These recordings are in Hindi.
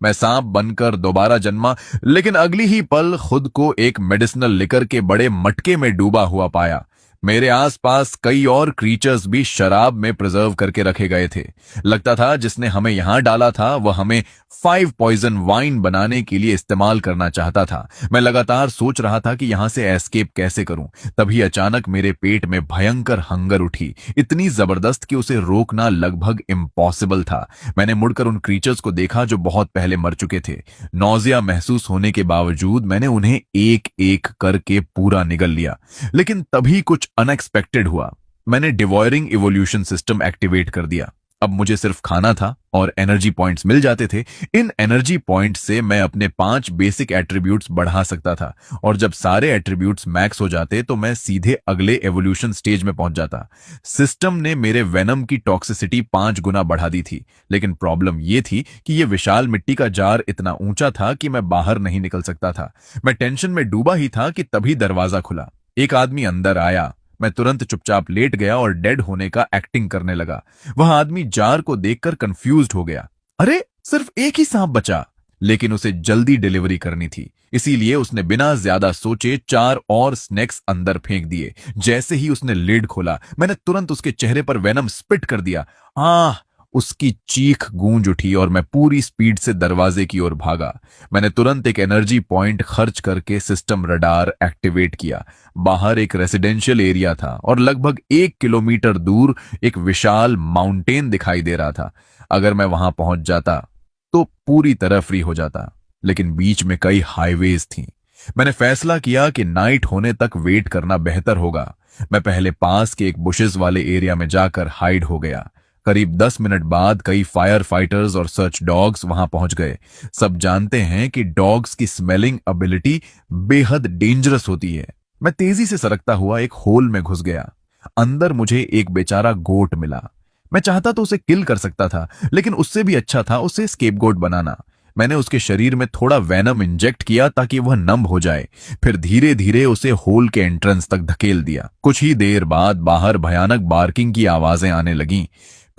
मैं सांप बनकर दोबारा जन्मा, लेकिन अगली ही पल खुद को एक मेडिसिनल लिकर के बड़े मटके में डूबा हुआ पाया। मेरे आसपास कई और क्रीचर्स भी शराब में प्रिजर्व करके रखे गए थे। लगता था जिसने हमें यहां डाला था वह हमें 5 पॉइजन वाइन बनाने के लिए इस्तेमाल करना चाहता था। मैं लगातार सोच रहा था कि यहां से एस्केप कैसे करूं। तभी अचानक मेरे पेट में भयंकर हंगर उठी, इतनी जबरदस्त कि उसे रोकना लगभग इम्पॉसिबल था। मैंने मुड़कर उन क्रीचर्स को देखा जो बहुत पहले मर चुके थे। नौजिया महसूस होने के बावजूद मैंने उन्हें एक एक करके पूरा निगल लिया। लेकिन तभी कुछ अनएक्सपेक्टेड हुआ। मैंने डिवॉयरिंग इवोल्यूशन सिस्टम एक्टिवेट कर दिया। अब मुझे सिर्फ खाना था और एनर्जी पॉइंट्स मिल जाते थे। इन एनर्जी पॉइंट्स से मैं अपने 5 बेसिक एट्रीब्यूट्स बढ़ा सकता था, और जब सारे एट्रीब्यूट्स मैक्स हो जाते तो मैं सीधे अगले एवोल्यूशन स्टेज में पहुंच जाता। सिस्टम ने मेरे वेनम की टॉक्सिसिटी 5 गुना बढ़ा दी थी, लेकिन प्रॉब्लम यह थी कि यह विशाल मिट्टी का जार इतना ऊंचा था कि मैं बाहर नहीं निकल सकता था। मैं टेंशन में डूबा ही था कि तभी दरवाजा खुला। एक आदमी अंदर आया। मैं तुरंत चुपचाप लेट गया और डेड होने का एक्टिंग करने लगा। वह आदमी जार को देखकर कंफ्यूज्ड हो गया। अरे, सिर्फ एक ही सांप बचा, लेकिन उसे जल्दी डिलीवरी करनी थी, इसीलिए उसने बिना ज्यादा सोचे 4 और स्नैक्स अंदर फेंक दिए। जैसे ही उसने लिड खोला, मैंने तुरंत उसके चेहरे पर वेनम स्पिट कर दिया। आह! उसकी चीख गूंज उठी और मैं पूरी स्पीड से दरवाजे की ओर भागा। मैंने तुरंत एक एनर्जी पॉइंट खर्च करके सिस्टम रडार एक्टिवेट किया। बाहर एक रेसिडेंशियल एरिया था और लगभग 1 किलोमीटर दूर एक विशाल माउंटेन दिखाई दे रहा था। अगर मैं वहां पहुंच जाता तो पूरी तरह फ्री हो जाता, लेकिन बीच में कई हाईवेज थीं। मैंने फैसला किया कि नाइट होने तक वेट करना बेहतर होगा। मैं पहले पास के एक बुशेस वाले एरिया में जाकर हाइड हो गया। करीब 10 मिनट बाद कई फायर फाइटर्स और सर्च डॉग्स वहां पहुंच गए। सब जानते हैं कि डॉग्स की स्मेलिंग एबिलिटी बेहद डेंजरस होती है। मैं तेजी से सरकता हुआ एक होल में घुस गया। अंदर मुझे एक बेचारा गोट मिला। मैं चाहता तो उसे किल कर सकता था, लेकिन उससे भी अच्छा था उसे स्केपगोट बनाना। मैंने उसके शरीर में थोड़ा वेनम इंजेक्ट किया ताकि वह नम हो जाए, फिर धीरे धीरे उसे होल के एंट्रेंस तक धकेल दिया। कुछ ही देर बाद बाहर भयानक बार्किंग की आवाजें आने लगीं।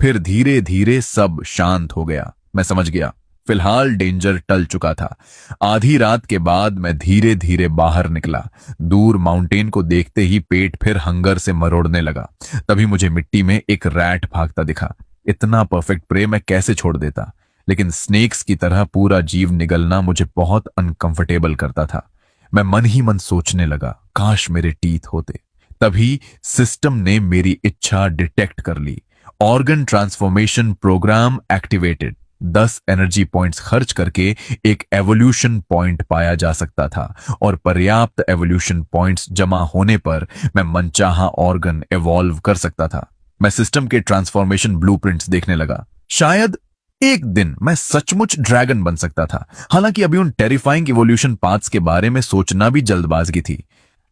फिर धीरे धीरे सब शांत हो गया। मैं समझ गया, फिलहाल डेंजर टल चुका था। आधी रात के बाद मैं धीरे धीरे बाहर निकला। दूर माउंटेन को देखते ही पेट फिर हंगर से मरोड़ने लगा। तभी मुझे मिट्टी में एक रैट भागता दिखा। इतना परफेक्ट प्रे मैं कैसे छोड़ देता, लेकिन स्नेक्स की तरह पूरा जीव निगलना मुझे बहुत अनकंफर्टेबल करता था। मैं मन ही मन सोचने लगा, काश मेरे टीथ होते। तभी सिस्टम ने मेरी इच्छा डिटेक्ट कर ली। Organ transformation program activated. 10 energy points खर्च करके एक एवोल्यूशन पॉइंट पाया जा सकता था, और पर्याप्त एवोल्यूशन पॉइंट्स जमा होने पर मैं मनचाहा ऑर्गन एवॉल्व कर सकता था। मैं सिस्टम के ट्रांसफॉर्मेशन ब्लूप्रिंट्स देखने लगा। शायद एक दिन मैं सचमुच ड्रैगन बन सकता था। हालांकि अभी उन टेरिफाइंग इवोल्यूशन पाथ्स के बारे में सोचना भी जल्दबाजी थी।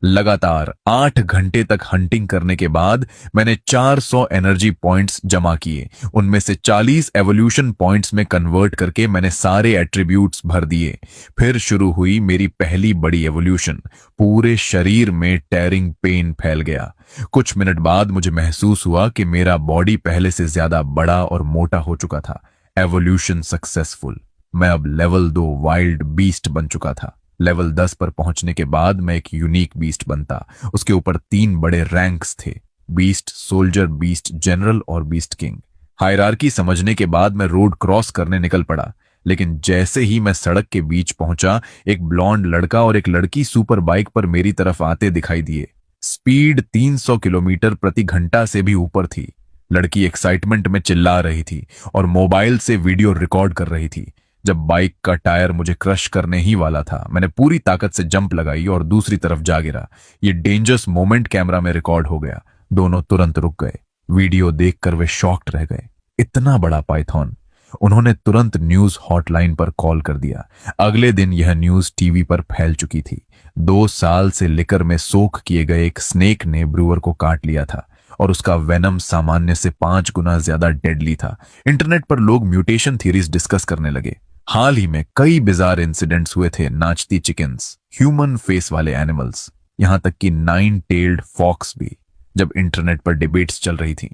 लगातार 8 घंटे तक हंटिंग करने के बाद मैंने 400 एनर्जी पॉइंट्स जमा किए। उनमें से 40 एवोल्यूशन पॉइंट्स में कन्वर्ट करके मैंने सारे एट्रीब्यूट्स भर दिए। फिर शुरू हुई मेरी पहली बड़ी एवोल्यूशन। पूरे शरीर में टेयरिंग पेन फैल गया। कुछ मिनट बाद मुझे महसूस हुआ कि मेरा बॉडी पहले से ज्यादा बड़ा और मोटा हो चुका था। Evolution successful. मैं अब लेवल 2 वाइल्ड बीस्ट बन चुका था। लेवल 10 पर पहुंचने के बाद मैं एक यूनिक बीस्ट बनता। उसके ऊपर 3 बड़े रैंक्स थे: बीस्ट, सोल्जर, बीस्ट जनरल और बीस्ट किंग। हायरार्की समझने के बाद मैं रोड क्रॉस करने निकल पड़ा, लेकिन जैसे ही मैं सड़क के बीच पहुंचा, एक ब्लॉन्ड लड़का और एक लड़की सुपर बाइक पर मेरी तरफ आते दिखाई दिए। स्पीड 300 किलोमीटर प्रति घंटा से भी ऊपर थी। लड़की एक्साइटमेंट में चिल्ला रही थी और मोबाइल से वीडियो रिकॉर्ड कर रही थी। जब बाइक का टायर मुझे क्रश करने ही वाला था, मैंने पूरी ताकत से जंप लगाई और दूसरी तरफ जा गिरा। ये डेंजरस मोमेंट कैमरा में रिकॉर्ड हो गया। दोनों तुरंत रुक गए। वीडियो देखकर वे शॉक्ड रह गए। इतना बड़ा पाइथन! उन्होंने तुरंत न्यूज हॉटलाइन पर कॉल कर दिया। अगले दिन यह न्यूज टीवी पर फैल चुकी थी। 2 साल से लिकर में सोख किए गए एक स्नेक ने ब्रूअर को काट लिया था, और उसका वेनम सामान्य से 5 गुना ज्यादा डेडली था। इंटरनेट पर लोग म्यूटेशन थ्योरीज डिस्कस करने लगे। हाल ही में कई बिजार इंसिडेंट्स हुए थे। नाचती चिकन्स, ह्यूमन फेस वाले एनिमल्स, यहां तक कि 9 टेल्ड फॉक्स भी। जब इंटरनेट पर डिबेट्स चल रही थी,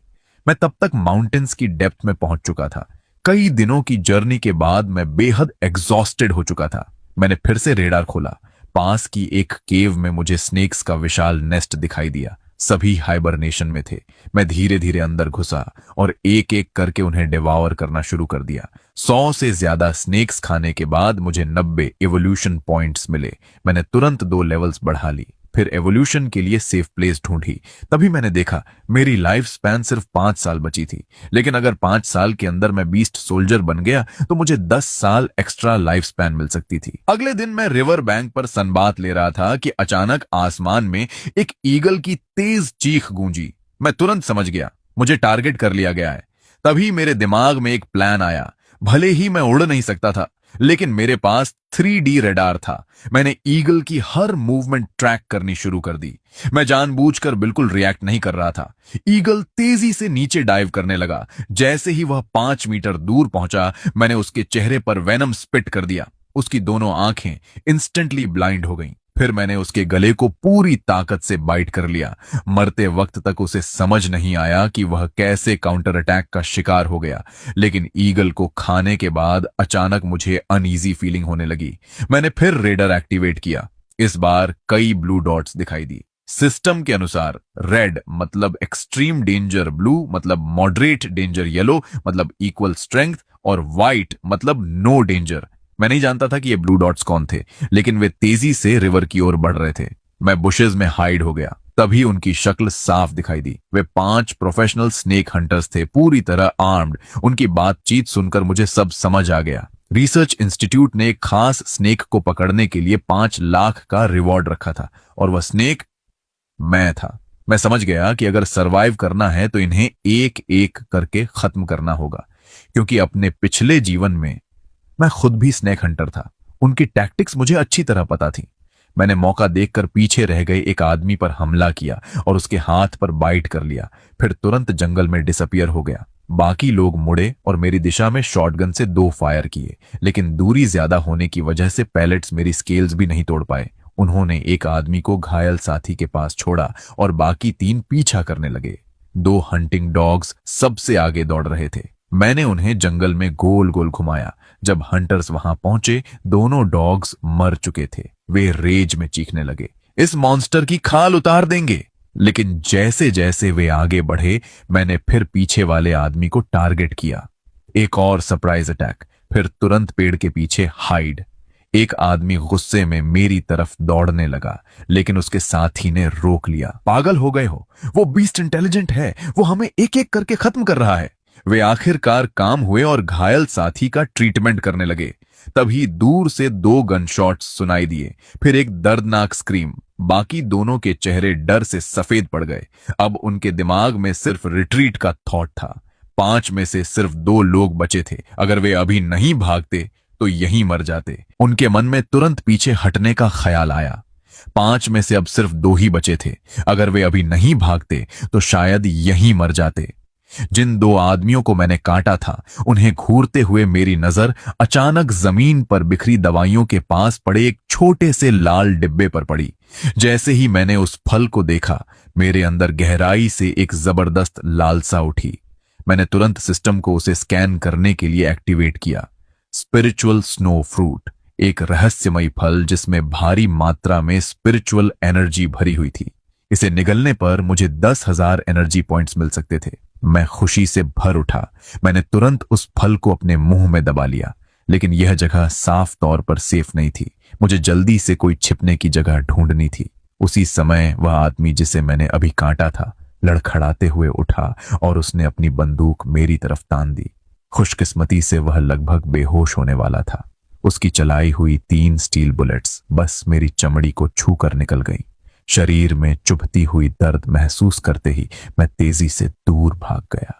मैं तब तक माउंटेन्स की डेप्थ में पहुंच चुका था। कई दिनों की जर्नी के बाद मैं बेहद एग्जॉस्टेड हो चुका था। मैंने फिर से रेडार खोला। पास की एक केव में मुझे स्नेक्स का विशाल नेस्ट दिखाई दिया। सभी हाइबरनेशन में थे। मैं धीरे धीरे अंदर घुसा और एक एक करके उन्हें डिवावर करना शुरू कर दिया। 100 से ज्यादा स्नेक्स खाने के बाद मुझे 90 एवोल्यूशन पॉइंट्स मिले। मैंने तुरंत 2 लेवल्स बढ़ा ली। फिर एवोल्यूशन के लिए सेफ प्लेस ढूंढी। तभी मैंने देखा मेरी लाइफ स्पैन सिर्फ 5 साल बची थी। लेकिन अगर 5 साल के अंदर मैं बीस्ट सोल्जर बन गया तो मुझे 10 साल एक्स्ट्रा लाइफ स्पैन मिल सकती थी। अगले दिन मैं रिवर बैंक पर सनबाथ ले रहा था कि अचानक आसमान में एक ईगल की तेज चीख गूंजी। मैं तुरंत समझ गया मुझे टारगेट कर लिया गया है। तभी मेरे दिमाग में एक प्लान आया। भले ही मैं उड़ नहीं सकता था, लेकिन मेरे पास 3D रेडार था। मैंने ईगल की हर मूवमेंट ट्रैक करनी शुरू कर दी। मैं जानबूझकर बिल्कुल रिएक्ट नहीं कर रहा था। ईगल तेजी से नीचे डाइव करने लगा। जैसे ही वह 5 मीटर दूर पहुंचा, मैंने उसके चेहरे पर वेनम स्पिट कर दिया। उसकी दोनों आंखें इंस्टेंटली ब्लाइंड हो गईं। फिर मैंने उसके गले को पूरी ताकत से बाइट कर लिया। मरते वक्त तक उसे समझ नहीं आया कि वह कैसे काउंटर अटैक का शिकार हो गया। लेकिन ईगल को खाने के बाद अचानक मुझे अनईजी फीलिंग होने लगी। मैंने फिर रेडर एक्टिवेट किया। इस बार कई ब्लू डॉट्स दिखाई दी। सिस्टम के अनुसार रेड मतलब एक्सट्रीम डेंजर, ब्लू मतलब मॉडरेट डेंजर, येलो मतलब इक्वल स्ट्रेंथ और व्हाइट मतलब नो डेंजर। मैं नहीं जानता था कि ये ब्लू डॉट्स कौन थे, लेकिन वे तेजी से रिवर की ओर बढ़ रहे थे। मैं बुशेस में हाइड हो गया। तभी उनकी शक्ल साफ दिखाई दी। वे 5 प्रोफेशनल स्नेक हंटर्स थे, पूरी तरह आर्म्ड। उनकी बातचीत सुनकर मुझे सब समझ आ गया। रिसर्च इंस्टीट्यूट ने एक खास स्नेक को पकड़ने के लिए 5 लाख का रिवॉर्ड रखा था, और वह स्नेक मैं था। मैं समझ गया कि अगर सरवाइव करना है तो इन्हें एक एक करके खत्म करना होगा, क्योंकि अपने पिछले जीवन में मैं खुद भी स्नेक हंटर था। उनकी टैक्टिक्स मुझे अच्छी तरह पता थी। मैंने मौका देखकर पीछे रह गए एक आदमी पर हमला किया और उसके हाथ पर बाइट कर लिया। फिर तुरंत जंगल में डिसअपियर हो गया। बाकी लोग मुड़े और मेरी दिशा में शॉटगन से 2 फायर किए, लेकिन दूरी ज्यादा होने की वजह से पैलेट्स मेरी स्केल्स भी नहीं तोड़ पाए। उन्होंने एक आदमी को घायल साथी के पास छोड़ा और बाकी 3 पीछा करने लगे। 2 हंटिंग डॉग्स सबसे आगे दौड़ रहे थे। मैंने उन्हें जंगल में गोल गोल घुमाया। जब हंटर्स वहां पहुंचे, दोनों डॉग्स मर चुके थे। वे रेज में चीखने लगे, इस मॉन्स्टर की खाल उतार देंगे। लेकिन जैसे जैसे वे आगे बढ़े, मैंने फिर पीछे वाले आदमी को टारगेट किया। एक और सरप्राइज अटैक। फिर तुरंत पेड़ के पीछे हाइड। एक आदमी गुस्से में मेरी तरफ दौड़ने लगा, लेकिन उसके साथी ने रोक लिया। पागल हो गए हो, वो बीस्ट इंटेलिजेंट है, वो हमें एक एक करके खत्म कर रहा है। वे आखिरकार काम हुए और घायल साथी का ट्रीटमेंट करने लगे। तभी दूर से 2 गन शॉट्स सुनाई दिए, फिर एक दर्दनाक स्क्रीम। बाकी दोनों के चेहरे डर से सफेद पड़ गए। अब उनके दिमाग में सिर्फ रिट्रीट का थॉट था। 5 में से सिर्फ 2 लोग बचे थे। अगर वे अभी नहीं भागते तो यहीं मर जाते। उनके मन में तुरंत पीछे हटने का ख्याल आया। 5 में से अब सिर्फ 2 ही बचे थे। अगर वे अभी नहीं भागते तो शायद यहीं मर जाते। जिन 2 आदमियों को मैंने काटा था, उन्हें घूरते हुए मेरी नजर अचानक जमीन पर बिखरी दवाइयों के पास पड़े एक छोटे से लाल डिब्बे पर पड़ी। जैसे ही मैंने उस फल को देखा, मेरे अंदर गहराई से एक जबरदस्त लालसा उठी। मैंने तुरंत सिस्टम को उसे स्कैन करने के लिए एक्टिवेट किया। स्पिरिचुअल स्नो फ्रूट, एक रहस्यमयी फल जिसमें भारी मात्रा में स्पिरिचुअल एनर्जी भरी हुई थी। इसे निगलने पर मुझे 10,000 एनर्जी पॉइंट्स मिल सकते थे। मैं खुशी से भर उठा। मैंने तुरंत उस फल को अपने मुंह में दबा लिया, लेकिन यह जगह साफ तौर पर सेफ नहीं थी। मुझे जल्दी से कोई छिपने की जगह ढूंढनी थी। उसी समय वह आदमी जिसे मैंने अभी काटा था, लड़खड़ाते हुए उठा और उसने अपनी बंदूक मेरी तरफ तान दी। खुशकिस्मती से वह लगभग बेहोश होने वाला था। उसकी चलाई हुई 3 स्टील बुलेट्स बस मेरी चमड़ी को छूकर निकल गई। शरीर में चुभती हुई दर्द महसूस करते ही मैं तेजी से दूर भाग गया।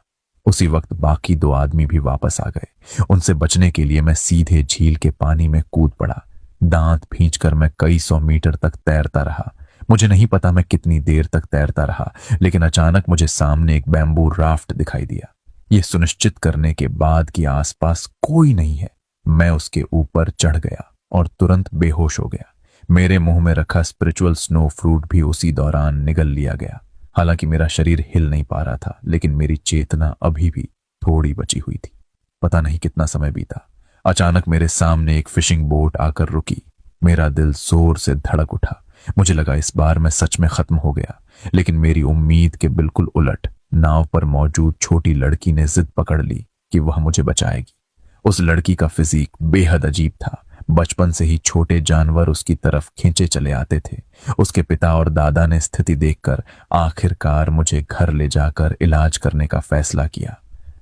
उसी वक्त बाकी 2 आदमी भी वापस आ गए। उनसे बचने के लिए मैं सीधे झील के पानी में कूद पड़ा। दांत भींचकर मैं कई 100 मीटर तक तैरता रहा। मुझे नहीं पता मैं कितनी देर तक तैरता रहा, लेकिन अचानक मुझे सामने एक बैम्बू राफ्ट दिखाई दिया। यह सुनिश्चित करने के बाद कि आसपास कोई नहीं है, मैं उसके ऊपर चढ़ गया और तुरंत बेहोश हो गया। मेरे मुंह में रखा स्पिरिचुअल स्नो फ्रूट भी उसी दौरान निगल लिया गया। हालांकि मेरा शरीर हिल नहीं पा रहा था, लेकिन मेरी चेतना अभी भी थोड़ी बची हुई थी। पता नहीं कितना समय बीता। अचानक मेरे सामने एक फिशिंग बोट आकर रुकी। मेरा दिल जोर से धड़क उठा। मुझे लगा इस बार मैं सच में खत्म हो गया, लेकिन मेरी उम्मीद के बिल्कुल उलट नाव पर मौजूद छोटी लड़की ने जिद पकड़ ली कि वह मुझे बचाएगी। उस लड़की का फिजिक बेहद अजीब था। बचपन से ही छोटे जानवर उसकी तरफ खींचे चले आते थे। उसके पिता और दादा ने स्थिति देखकर आखिरकार मुझे घर ले जाकर इलाज करने का फैसला किया।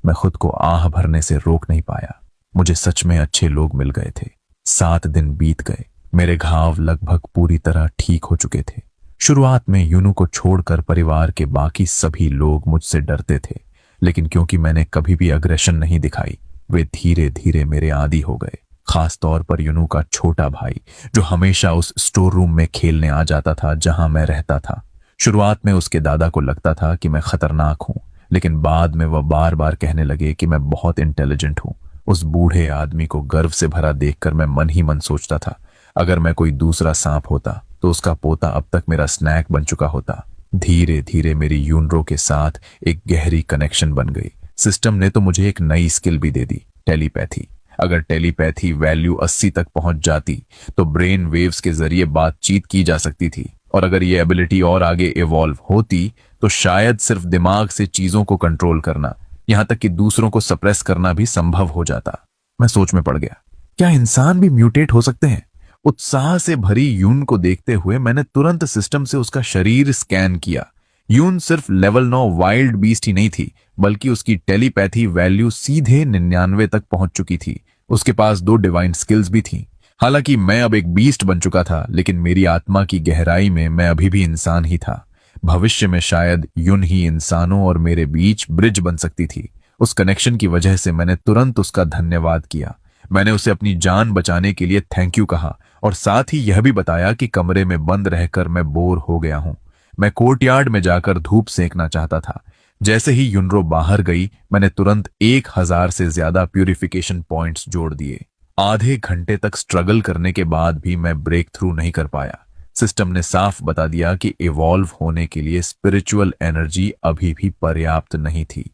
मैं खुद को आह भरने से रोक नहीं पाया। मुझे सच में अच्छे लोग मिल गए थे। 7 दिन बीत गए। मेरे घाव लगभग पूरी तरह ठीक हो चुके थे। शुरुआत में यूनू को छोड़कर परिवार के बाकी सभी लोग मुझसे डरते थे, लेकिन क्योंकि मैंने कभी भी अग्रेशन नहीं दिखाई, वे धीरे धीरे मेरे आदी हो गए। खास तौर पर यूनू का छोटा भाई, जो हमेशा उस स्टोर रूम में खेलने आ जाता था जहां मैं रहता था। शुरुआत में उसके दादा को लगता था कि मैं खतरनाक हूं, लेकिन बाद में वह बार बार कहने लगे कि मैं बहुत इंटेलिजेंट हूं। उस बूढ़े आदमी को गर्व से भरा देखकर मैं मन ही मन सोचता था, अगर मैं कोई दूसरा सांप होता तो उसका पोता अब तक मेरा स्नैक बन चुका होता। धीरे धीरे मेरी यूनरो के साथ एक गहरी कनेक्शन बन गई। सिस्टम ने तो मुझे एक नई स्किल भी दे दी, टेलीपैथी। अगर टेलीपैथी वैल्यू 80 तक पहुंच जाती तो ब्रेन वेव्स के जरिए बातचीत की जा सकती थी, और अगर ये एबिलिटी और आगे इवॉल्व होती तो शायद सिर्फ दिमाग से चीजों को कंट्रोल करना, यहां तक कि दूसरों को सप्रेस करना भी संभव हो जाता। मैं सोच में पड़ गया, क्या इंसान भी म्यूटेट हो सकते हैं? उत्साह से भरी यून को देखते हुए मैंने तुरंत सिस्टम से उसका शरीर स्कैन किया। यून सिर्फ लेवल 9 वाइल्ड बीस्ट ही नहीं थी, बल्कि उसकी टेलीपैथी वैल्यू सीधे 99 तक पहुंच चुकी थी। उसके पास 2 डिवाइन स्किल्स भी थी। हालांकि मैं अब एक बीस्ट बन चुका था, लेकिन मेरी आत्मा की गहराई में मैं अभी भी इंसान ही था। भविष्य में शायद यून ही इंसानों और मेरे बीच ब्रिज बन सकती थी। उस कनेक्शन की वजह से मैंने तुरंत उसका धन्यवाद किया। मैंने उसे अपनी जान बचाने के लिए थैंक यू कहा, और साथ ही यह भी बताया कि कमरे में बंद रहकर मैं बोर हो गया हूं। मैं कोर्टयार्ड में जाकर धूप सेंकना चाहता था। जैसे ही यूनरो बाहर गई, मैंने तुरंत 1000 से ज्यादा प्यूरिफिकेशन पॉइंट्स जोड़ दिए। आधे घंटे तक स्ट्रगल करने के बाद भी मैं ब्रेक थ्रू नहीं कर पाया। सिस्टम ने साफ बता दिया कि इवॉल्व होने के लिए स्पिरिचुअल एनर्जी अभी भी पर्याप्त नहीं थी।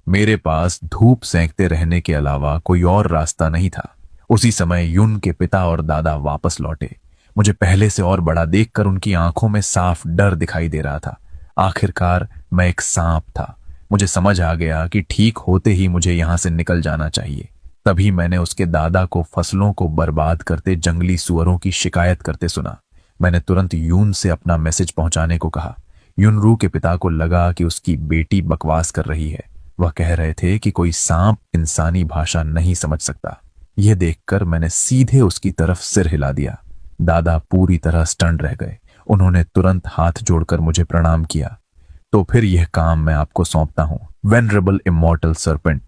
मेरे पास धूप सेंकते रहने के अलावा कोई और रास्ता नहीं था। उसी समय यून के पिता और दादा वापस लौटे। मुझे पहले से और बड़ा देखकर उनकी आंखों में साफ डर दिखाई दे रहा था। आखिरकार मैं एक सांप था। मुझे समझ आ गया कि ठीक होते ही मुझे यहां से निकल जाना चाहिए। तभी मैंने उसके दादा को फसलों को बर्बाद करते जंगली सुअरों की शिकायत करते सुना। मैंने तुरंत यून से अपना मैसेज पहुंचाने को कहा। यूनरू के पिता को लगा कि उसकी बेटी बकवास कर रही है। वह कह रहे थे कि कोई सांप इंसानी भाषा नहीं समझ सकता। यह देखकर मैंने सीधे उसकी तरफ सिर हिला दिया। दादा पूरी तरह स्टन्ड रह गए। उन्होंने तुरंत हाथ जोड़कर मुझे प्रणाम किया। तो फिर यह काम मैं आपको सौंपता हूं, वेनरेबल इमॉर्टल सर्पेंट।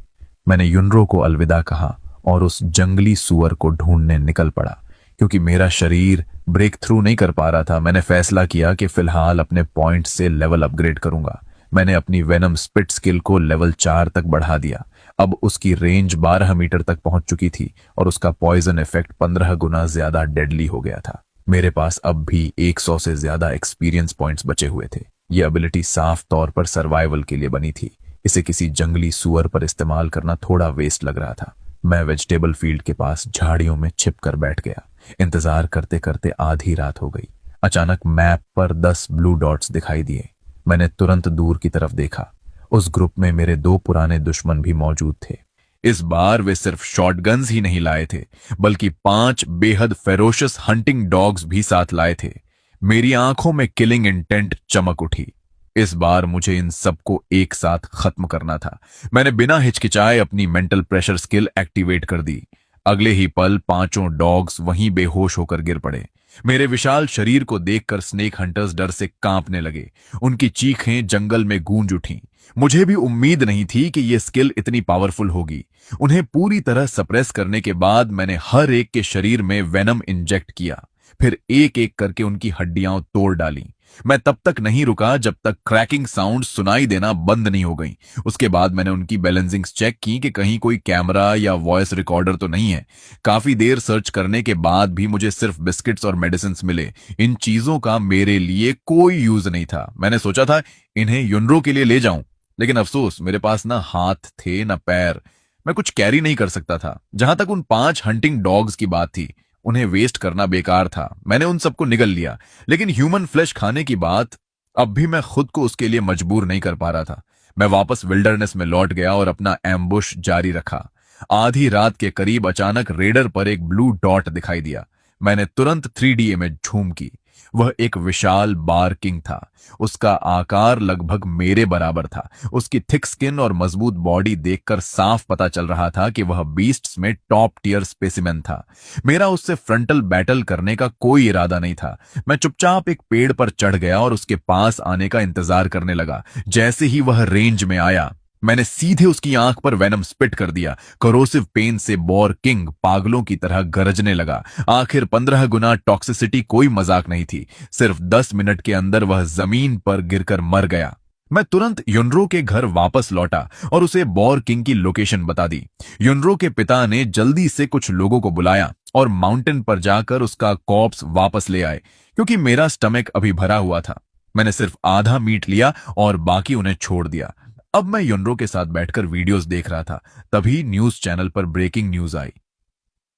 मैंने यूनरो को अलविदा कहा और उस जंगली सुअर को ढूंढने निकल पड़ा। क्योंकि मेरा शरीर ब्रेक थ्रू नहीं कर पा रहा था, मैंने फैसला किया कि फिलहाल अपने पॉइंट से लेवल अपग्रेड करूंगा। मैंने अपनी वेनम स्पिट स्किल को लेवल 4 तक बढ़ा दिया। अब उसकी रेंज 12 मीटर तक पहुंच चुकी थी और उसका पॉइजन इफेक्ट 15 गुना ज्यादा डेडली हो गया था। मेरे पास अब भी 100 से ज्यादा एक्सपीरियंस पॉइंट्स बचे हुए थे। यह एबिलिटी साफ तौर पर सर्वाइवल के लिए बनी थी। इसे किसी जंगली सुअर पर इस्तेमाल करना थोड़ा वेस्ट लग रहा था। मैं वेजिटेबल फील्ड के पास झाड़ियों में छिप कर बैठ गया। इंतजार करते करते आधी रात हो गई। अचानक मैप पर 10 ब्लू डॉट्स दिखाई दिए। मैंने तुरंत दूर की तरफ देखा। उस ग्रुप में मेरे 2 पुराने दुश्मन भी मौजूद थे। इस बार वे सिर्फ शॉटगन्स ही नहीं लाए थे, बल्कि 5 बेहद फेरोशियस हंटिंग डॉग्स भी साथ लाए थे। मेरी आंखों में किलिंग इंटेंट चमक उठी। इस बार मुझे इन सबको एक साथ खत्म करना था। मैंने बिना हिचकिचाए अपनी मेंटल प्रेशर स्किल एक्टिवेट कर दी। अगले ही पल 5 डॉग्स वहीं बेहोश होकर गिर पड़े। मेरे विशाल शरीर को देखकर स्नेक हंटर्स डर से कांपने लगे। उनकी चीखें जंगल में गूंज उठीं। मुझे भी उम्मीद नहीं थी कि यह स्किल इतनी पावरफुल होगी। उन्हें पूरी तरह सप्रेस करने के बाद मैंने हर एक के शरीर में वेनम इंजेक्ट किया, फिर एक एक करके उनकी हड्डियां तोड़ डाली। मैं तब तक नहीं रुका जब तक क्रैकिंग साउंड सुनाई देना बंद नहीं हो गई। उसके बाद मैंने उनकी बैलेंसिंग्स चेक की कि कहीं कोई कैमरा या वॉइस रिकॉर्डर तो नहीं है। काफी देर सर्च करने के बाद भी मुझे सिर्फ बिस्किट्स और मेडिसिन मिले। इन चीजों का मेरे लिए कोई यूज नहीं था। मैंने सोचा था इन्हें यूनरो के लिए ले जाऊं, लेकिन अफसोस मेरे पास ना हाथ थे ना पैर। मैं कुछ कैरी नहीं कर सकता था। जहां तक उन 5 हंटिंग डॉग्स की बात थी, उन्हें वेस्ट करना बेकार था। मैंने उन सबको निगल लिया, लेकिन ह्यूमन फ्लैश खाने की बात, अब भी मैं खुद को उसके लिए मजबूर नहीं कर पा रहा था। मैं वापस विल्डरनेस में लौट गया और अपना एम्बुश जारी रखा। आधी रात के करीब अचानक रेडर पर एक ब्लू डॉट दिखाई दिया। मैंने तुरंत 3D इमेज झूम की। वह एक विशाल बार किंग था। उसका आकार लगभग मेरे बराबर था। उसकी थिक स्किन और मजबूत बॉडी देखकर साफ पता चल रहा था कि वह बीस्ट्स में टॉप टियर स्पेसिमेन था। मेरा उससे फ्रंटल बैटल करने का कोई इरादा नहीं था। मैं चुपचाप एक पेड़ पर चढ़ गया और उसके पास आने का इंतजार करने लगा। जैसे ही वह रेंज में आया, मैंने सीधे उसकी आंख पर वेनम स्पिट कर दिया। करोसिव पेन से बॉर किंग पागलों की तरह गरजने लगा। आखिर 15 गुना टॉक्सिसिटी कोई मजाक नहीं थी। सिर्फ 10 मिनट के अंदर वह जमीन पर गिरकर मर गया। मैं तुरंत युनरो के घर वापस लौटा और उसे बॉर किंग की लोकेशन बता दी। युनरो के पिता ने जल्दी से कुछ लोगों को बुलाया और माउंटेन पर जाकर उसका कॉर्प्स वापस ले आए, क्योंकि मेरा स्टमक अभी भरा हुआ था। मैंने सिर्फ आधा मीट लिया और बाकी उन्हें छोड़ दिया। अब मैं युनरो के साथ बैठकर वीडियोस देख रहा था। तभी न्यूज चैनल पर ब्रेकिंग न्यूज आई।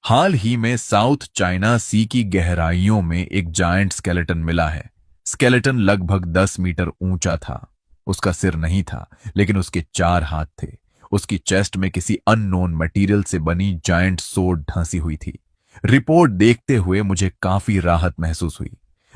हाल ही में साउथ चाइना सी की गहराइयों में एक जायंट स्केलेटन मिला है। स्केलेटन लगभग 10 मीटर ऊंचा था। उसका सिर नहीं था, लेकिन उसके 4 हाथ थे। उसकी चेस्ट में किसी अननोन मटेरियल से बनी जायंट सोड ढंसी हुई थी। रिपोर्ट देखते हुए मुझे काफी राहत महसूस हुई।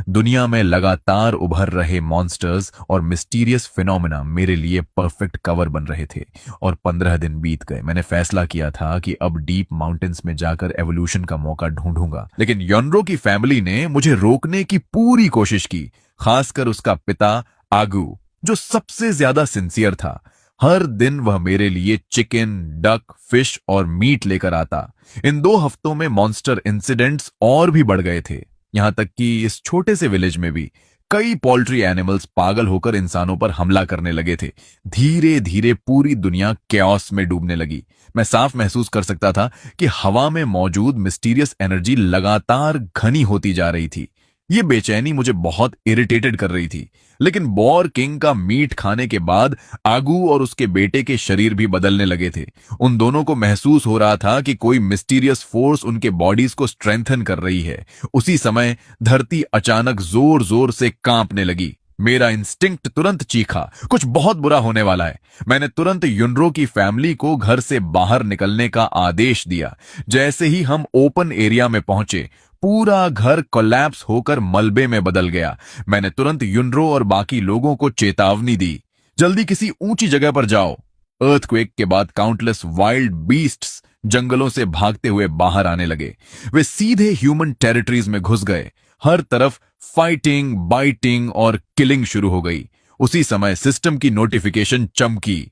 दुनिया में लगातार उभर रहे मॉन्स्टर्स और मिस्टीरियस फिनोमेना मेरे लिए परफेक्ट कवर बन रहे थे। और 15 दिन बीत गए। मैंने फैसला किया था कि अब डीप माउंटेन्स में जाकर एवोल्यूशन का मौका ढूंढूंगा, लेकिन योनरो की फैमिली ने मुझे रोकने की पूरी कोशिश की, खासकर उसका पिता आगू, जो सबसे ज्यादा सिंसियर था। हर दिन वह मेरे लिए चिकन, डक, फिश और मीट लेकर आता। इन 2 हफ्तों में मॉन्स्टर इंसिडेंट्स और भी बढ़ गए थे। यहां तक कि इस छोटे से विलेज में भी कई पोल्ट्री एनिमल्स पागल होकर इंसानों पर हमला करने लगे थे। धीरे धीरे पूरी दुनिया कैओस में डूबने लगी। मैं साफ महसूस कर सकता था कि हवा में मौजूद मिस्टीरियस एनर्जी लगातार घनी होती जा रही थी। ये बेचैनी मुझे बहुत इरिटेटेड कर रही थी। लेकिन बॉर किंग का मीट खाने के बाद आगू और उसके बेटे के शरीर भी बदलने लगे थे। उन दोनों को महसूस हो रहा था कि कोई मिस्टीरियस फोर्स उनके बॉडीज को स्ट्रेंथन कर रही है। उसी समय धरती अचानक जोर जोर से कांपने लगी। मेरा इंस्टिंक्ट तुरंत चीखा, कुछ बहुत बुरा होने वाला है। मैंने तुरंत युनरो की फैमिली को घर से बाहर निकलने का आदेश दिया। जैसे ही हम ओपन एरिया में पहुंचे, पूरा घर कोलैप्स होकर मलबे में बदल गया। मैंने तुरंत युनरो और बाकी लोगों को चेतावनी दी, जल्दी किसी ऊंची जगह पर जाओ। अर्थक्वेक के बाद काउंटलेस वाइल्ड बीस्ट्स जंगलों से भागते हुए बाहर आने लगे। वे सीधे ह्यूमन टेरिटरीज में घुस गए। हर तरफ फाइटिंग, बाइटिंग और किलिंग शुरू हो गई। उसी समय सिस्टम की नोटिफिकेशन चमकी,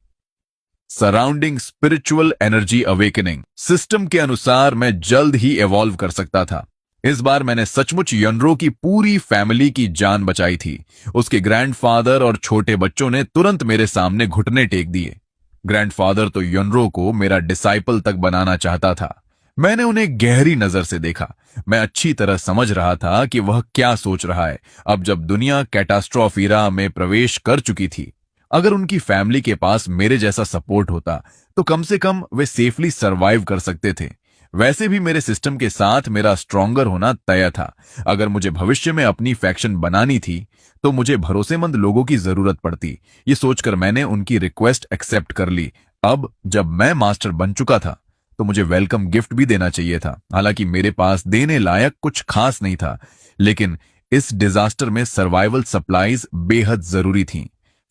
surrounding spiritual energy awakening. System के अनुसार मैं जल्द ही एवॉल्व कर सकता था। इस बार मैंने सचमुच यनरो की पूरी फैमिली की जान बचाई थी। उसके ग्रैंडफादर और छोटे बच्चों ने तुरंत मेरे सामने घुटने टेक दिए। ग्रैंडफादर तो यनरो को मेरा डिसाइपल तक बनाना चाहता था। मैंने उन्हें गहरी नजर से देखा। मैं अच्छी तरह समझ रहा था कि वह क्या सोच रहा है। अब जब दुनिया कैटास्ट्रोफीरा में प्रवेश कर चुकी थी, अगर उनकी फैमिली के पास मेरे जैसा सपोर्ट होता तो कम से कम वे सेफली सरवाइव कर सकते थे। वैसे भी मेरे सिस्टम के साथ मेरा स्ट्रॉन्गर होना तय था। अगर मुझे भविष्य में अपनी फैक्शन बनानी थी तो मुझे भरोसेमंद लोगों की जरूरत पड़ती। ये सोचकर मैंने उनकी रिक्वेस्ट एक्सेप्ट कर ली। अब जब मैं मास्टर बन चुका था तो मुझे वेलकम गिफ्ट भी देना चाहिए था। हालांकि मेरे पास देने लायक कुछ खास नहीं था, लेकिन इस डिजास्टर में सर्वाइवल सप्लाईज बेहद जरूरी थीं।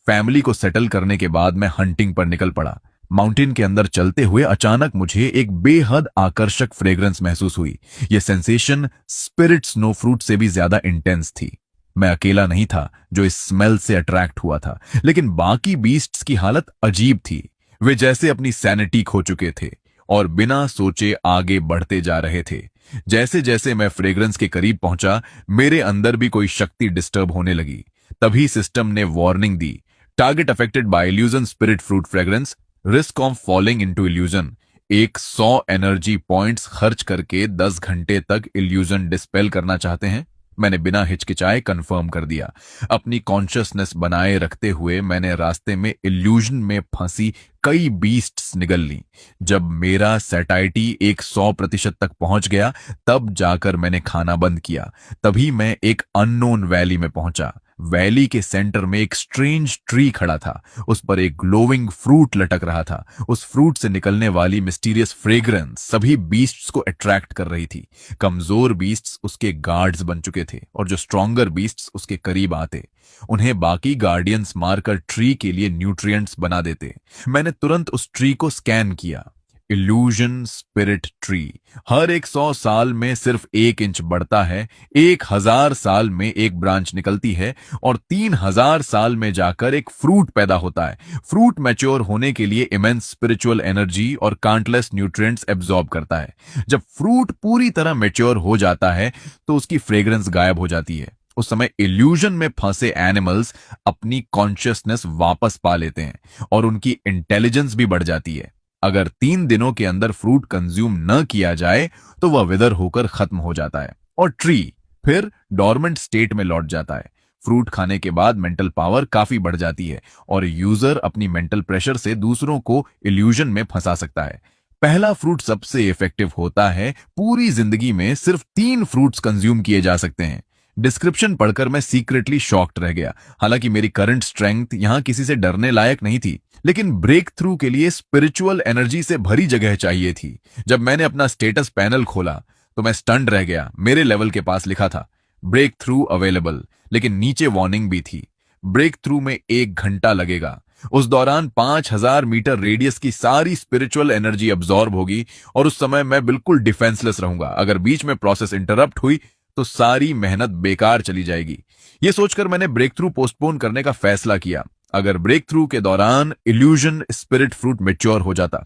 फैमिली को सेटल करने के बाद मैं हंटिंग पर निकल पड़ा। माउंटेन के अंदर चलते हुए अचानक मुझे एक बेहद आकर्षक फ्रेग्रेंस महसूस हुई। यह सेंसेशन स्पिरिट स्नो फ्रूट से भी ज्यादा इंटेंस थी। मैं अकेला नहीं था जो इस स्मेल से अट्रैक्ट हुआ था, लेकिन बाकी बीस्ट्स की हालत अजीब थी। वे जैसे अपनी सैनिटी खो चुके थे और बिना सोचे आगे बढ़ते जा रहे थे। जैसे जैसे मैं फ्रेग्रेंस के करीब पहुंचा, मेरे अंदर भी कोई शक्ति डिस्टर्ब होने लगी। तभी सिस्टम ने warning the, target affected by illusion spirit fruit fragrance, risk of falling into illusion. एक 100 एनर्जी पॉइंट्स खर्च करके 10 घंटे तक इल्यूजन डिस्पेल करना चाहते हैं? मैंने बिना हिचकिचाए कंफर्म कर दिया। अपनी कॉन्शियसनेस बनाए रखते हुए मैंने रास्ते में इल्यूजन में फंसी कई बीस्ट्स निगल ली। जब मेरा सैटाइटी एक 100% तक पहुंच गया, तब जाकर मैंने खाना बंद किया। तभी मैं एक अननोन वैली में पहुंचा। वैली के सेंटर में एक स्ट्रेंज ट्री खड़ा था। उस पर एक ग्लोइंग फ्रूट लटक रहा था। उस फ्रूट से निकलने वाली मिस्टीरियस फ्रेग्रेंस सभी बीस्ट्स को अट्रैक्ट कर रही थी। कमजोर बीस्ट्स उसके गार्ड्स बन चुके थे और जो स्ट्रॉन्गर बीस्ट्स उसके करीब आते, उन्हें बाकी गार्डियंस मारकर ट्री के लिए न्यूट्रिएंट्स बना देते। मैंने तुरंत उस ट्री को स्कैन किया। इल्यूजन स्पिरिट ट्री हर एक 100 साल में सिर्फ 1 इंच बढ़ता है, 1000 साल में एक ब्रांच निकलती है और 3000 साल में जाकर एक फ्रूट पैदा होता है। फ्रूट मैच्योर होने के लिए इमेंस स्पिरिचुअल एनर्जी और काउंटलेस न्यूट्रिएंट्स एब्जॉर्ब करता है। जब फ्रूट पूरी तरह मैच्योर हो जाता है तो उसकी फ्रेग्रेंस गायब हो जाती है। उस समय इल्यूजन में फंसे एनिमल्स अपनी कॉन्शियसनेस वापस पा लेते हैं और उनकी इंटेलिजेंस भी बढ़ जाती है। अगर 3 दिनों के अंदर फ्रूट कंज्यूम न किया जाए तो वह विदर होकर खत्म हो जाता है और ट्री फिर डॉर्मेंट स्टेट में लौट जाता है। फ्रूट खाने के बाद मेंटल पावर काफी बढ़ जाती है और यूजर अपनी मेंटल प्रेशर से दूसरों को इल्यूजन में फंसा सकता है। पहला फ्रूट सबसे इफेक्टिव होता है। पूरी जिंदगी में सिर्फ 3 फ्रूट्स कंज्यूम किए जा सकते हैं। डिस्क्रिप्शन पढ़कर मैं सीक्रेटली शॉक्ड रह गया। हालांकि मेरी करंट स्ट्रेंथ यहां किसी से डरने लायक नहीं थी, लेकिन ब्रेक थ्रू के लिए स्पिरिचुअल एनर्जी से भरी जगह चाहिए थी। जब मैंने अपना स्टेटस पैनल खोला तो मैं स्टन्ड रह गया। मेरे लेवल के पास लिखा था ब्रेक थ्रू अवेलेबल, लेकिन नीचे वार्निंग भी थी, ब्रेक थ्रू में 1 घंटा लगेगा। उस दौरान 5000 मीटर रेडियस की सारी स्पिरिचुअल एनर्जी अब्सॉर्ब होगी और उस समय मैं बिल्कुल डिफेंसलेस रहूंगा। अगर बीच में प्रोसेस इंटरप्ट हुई तो सारी मेहनत बेकार चली जाएगी। यह सोचकर मैंने ब्रेक थ्रू पोस्टपोन करने का फैसला किया। अगर ब्रेक थ्रू के दौरान इल्यूजन स्पिरिट फ्रूट मैच्योर हो जाता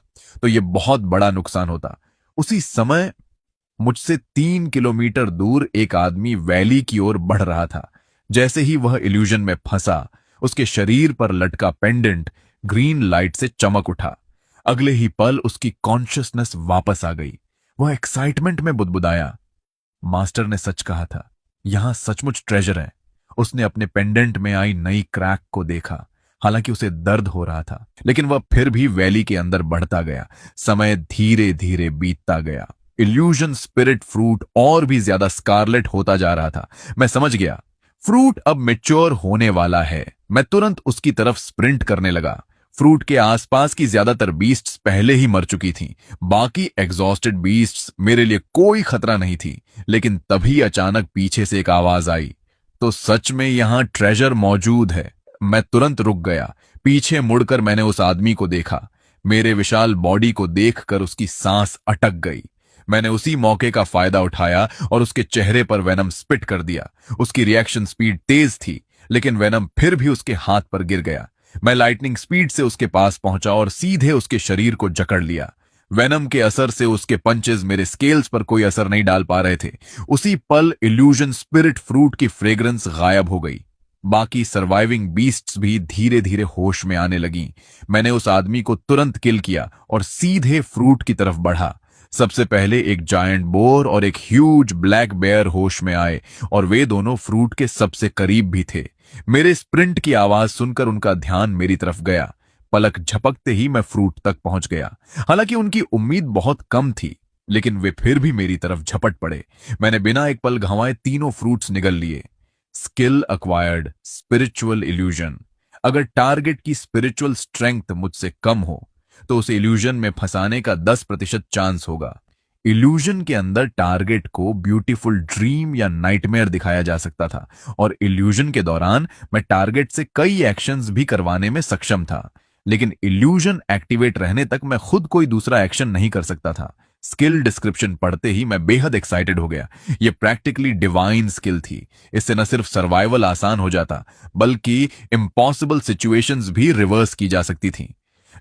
तो यह बहुत बड़ा नुकसान होता। उसी समय मुझसे 3 किलोमीटर दूर एक आदमी वैली की ओर बढ़ रहा था। जैसे ही वह इल्यूजन में फंसा, उसके शरीर पर लटका पेंडेंट ग्रीन लाइट से चमक उठा। अगले ही पल उसकी कॉन्शियसनेस वापस आ गई। वह एक्साइटमेंट में बुदबुदाया, मास्टर ने सच कहा था, यहां सचमुच ट्रेजर है। उसने अपने पेंडेंट में आई नई क्रैक को देखा। हालांकि उसे दर्द हो रहा था, लेकिन वह फिर भी वैली के अंदर बढ़ता गया। समय धीरे धीरे बीतता गया। इल्यूजन स्पिरिट फ्रूट और भी ज्यादा स्कारलेट होता जा रहा था। मैं समझ गया फ्रूट अब मैच्योर होने वाला है। मैं तुरंत उसकी तरफ स्प्रिंट करने लगा। फ्रूट के आसपास की ज्यादातर बीस्ट्स पहले ही मर चुकी थीं। बाकी एग्जॉस्टेड बीस्ट्स मेरे लिए कोई खतरा नहीं थी। लेकिन तभी अचानक पीछे से एक आवाज आई, तो सच में यहां ट्रेजर मौजूद है। मैं तुरंत रुक गया। पीछे मुड़कर मैंने उस आदमी को देखा। मेरे विशाल बॉडी को देखकर उसकी सांस अटक गई। मैंने उसी मौके का फायदा उठाया और उसके चेहरे पर वेनम स्पिट कर दिया। उसकी रिएक्शन स्पीड तेज थी, लेकिन वेनम फिर भी उसके हाथ पर गिर गया। मैं लाइटनिंग स्पीड से उसके पास पहुंचा और सीधे उसके शरीर को जकड़ लिया। वेनम के असर से उसके पंचेस मेरे स्केल्स पर कोई असर नहीं डाल पा रहे थे। उसी पल इल्यूजन स्पिरिट फ्रूट की फ्रेग्रेंस गायब हो गई। बाकी सर्वाइविंग बीस्ट्स भी धीरे धीरे होश में आने लगी। मैंने उस आदमी को तुरंत किल किया और सीधे फ्रूट की तरफ बढ़ा। सबसे पहले एक जायंट बोर और एक ह्यूज ब्लैक बेयर होश में आए और वे दोनों फ्रूट के सबसे करीब भी थे। मेरे स्प्रिंट की आवाज सुनकर उनका ध्यान मेरी तरफ गया। पलक झपकते ही मैं फ्रूट तक पहुंच गया। हालांकि उनकी उम्मीद बहुत कम थी, लेकिन वे फिर भी मेरी तरफ झपट पड़े। मैंने बिना एक पल गंवाए तीनों फ्रूट्स निगल लिए। Skill acquired spiritual illusion. अगर टारगेट की स्पिरिचुअल स्ट्रेंथ मुझसे कम हो तो उसे इल्यूजन में फंसाने का 10% चांस होगा। इल्यूजन के अंदर टारगेट को ब्यूटीफुल ड्रीम या नाइटमेयर दिखाया जा सकता था और इल्यूजन के दौरान मैं टारगेट से कई एक्शंस भी करवाने में सक्षम था। लेकिन इल्यूजन एक्टिवेट रहने तक मैं खुद कोई दूसरा एक्शन नहीं कर सकता था। स्किल डिस्क्रिप्शन पढ़ते ही मैं बेहद एक्साइटेड हो गया। यह प्रैक्टिकली डिवाइन स्किल थी। इससे न सिर्फ सर्वाइवल आसान हो जाता, बल्कि इम्पॉसिबल सिचुएशंस भी रिवर्स की जा सकती थी।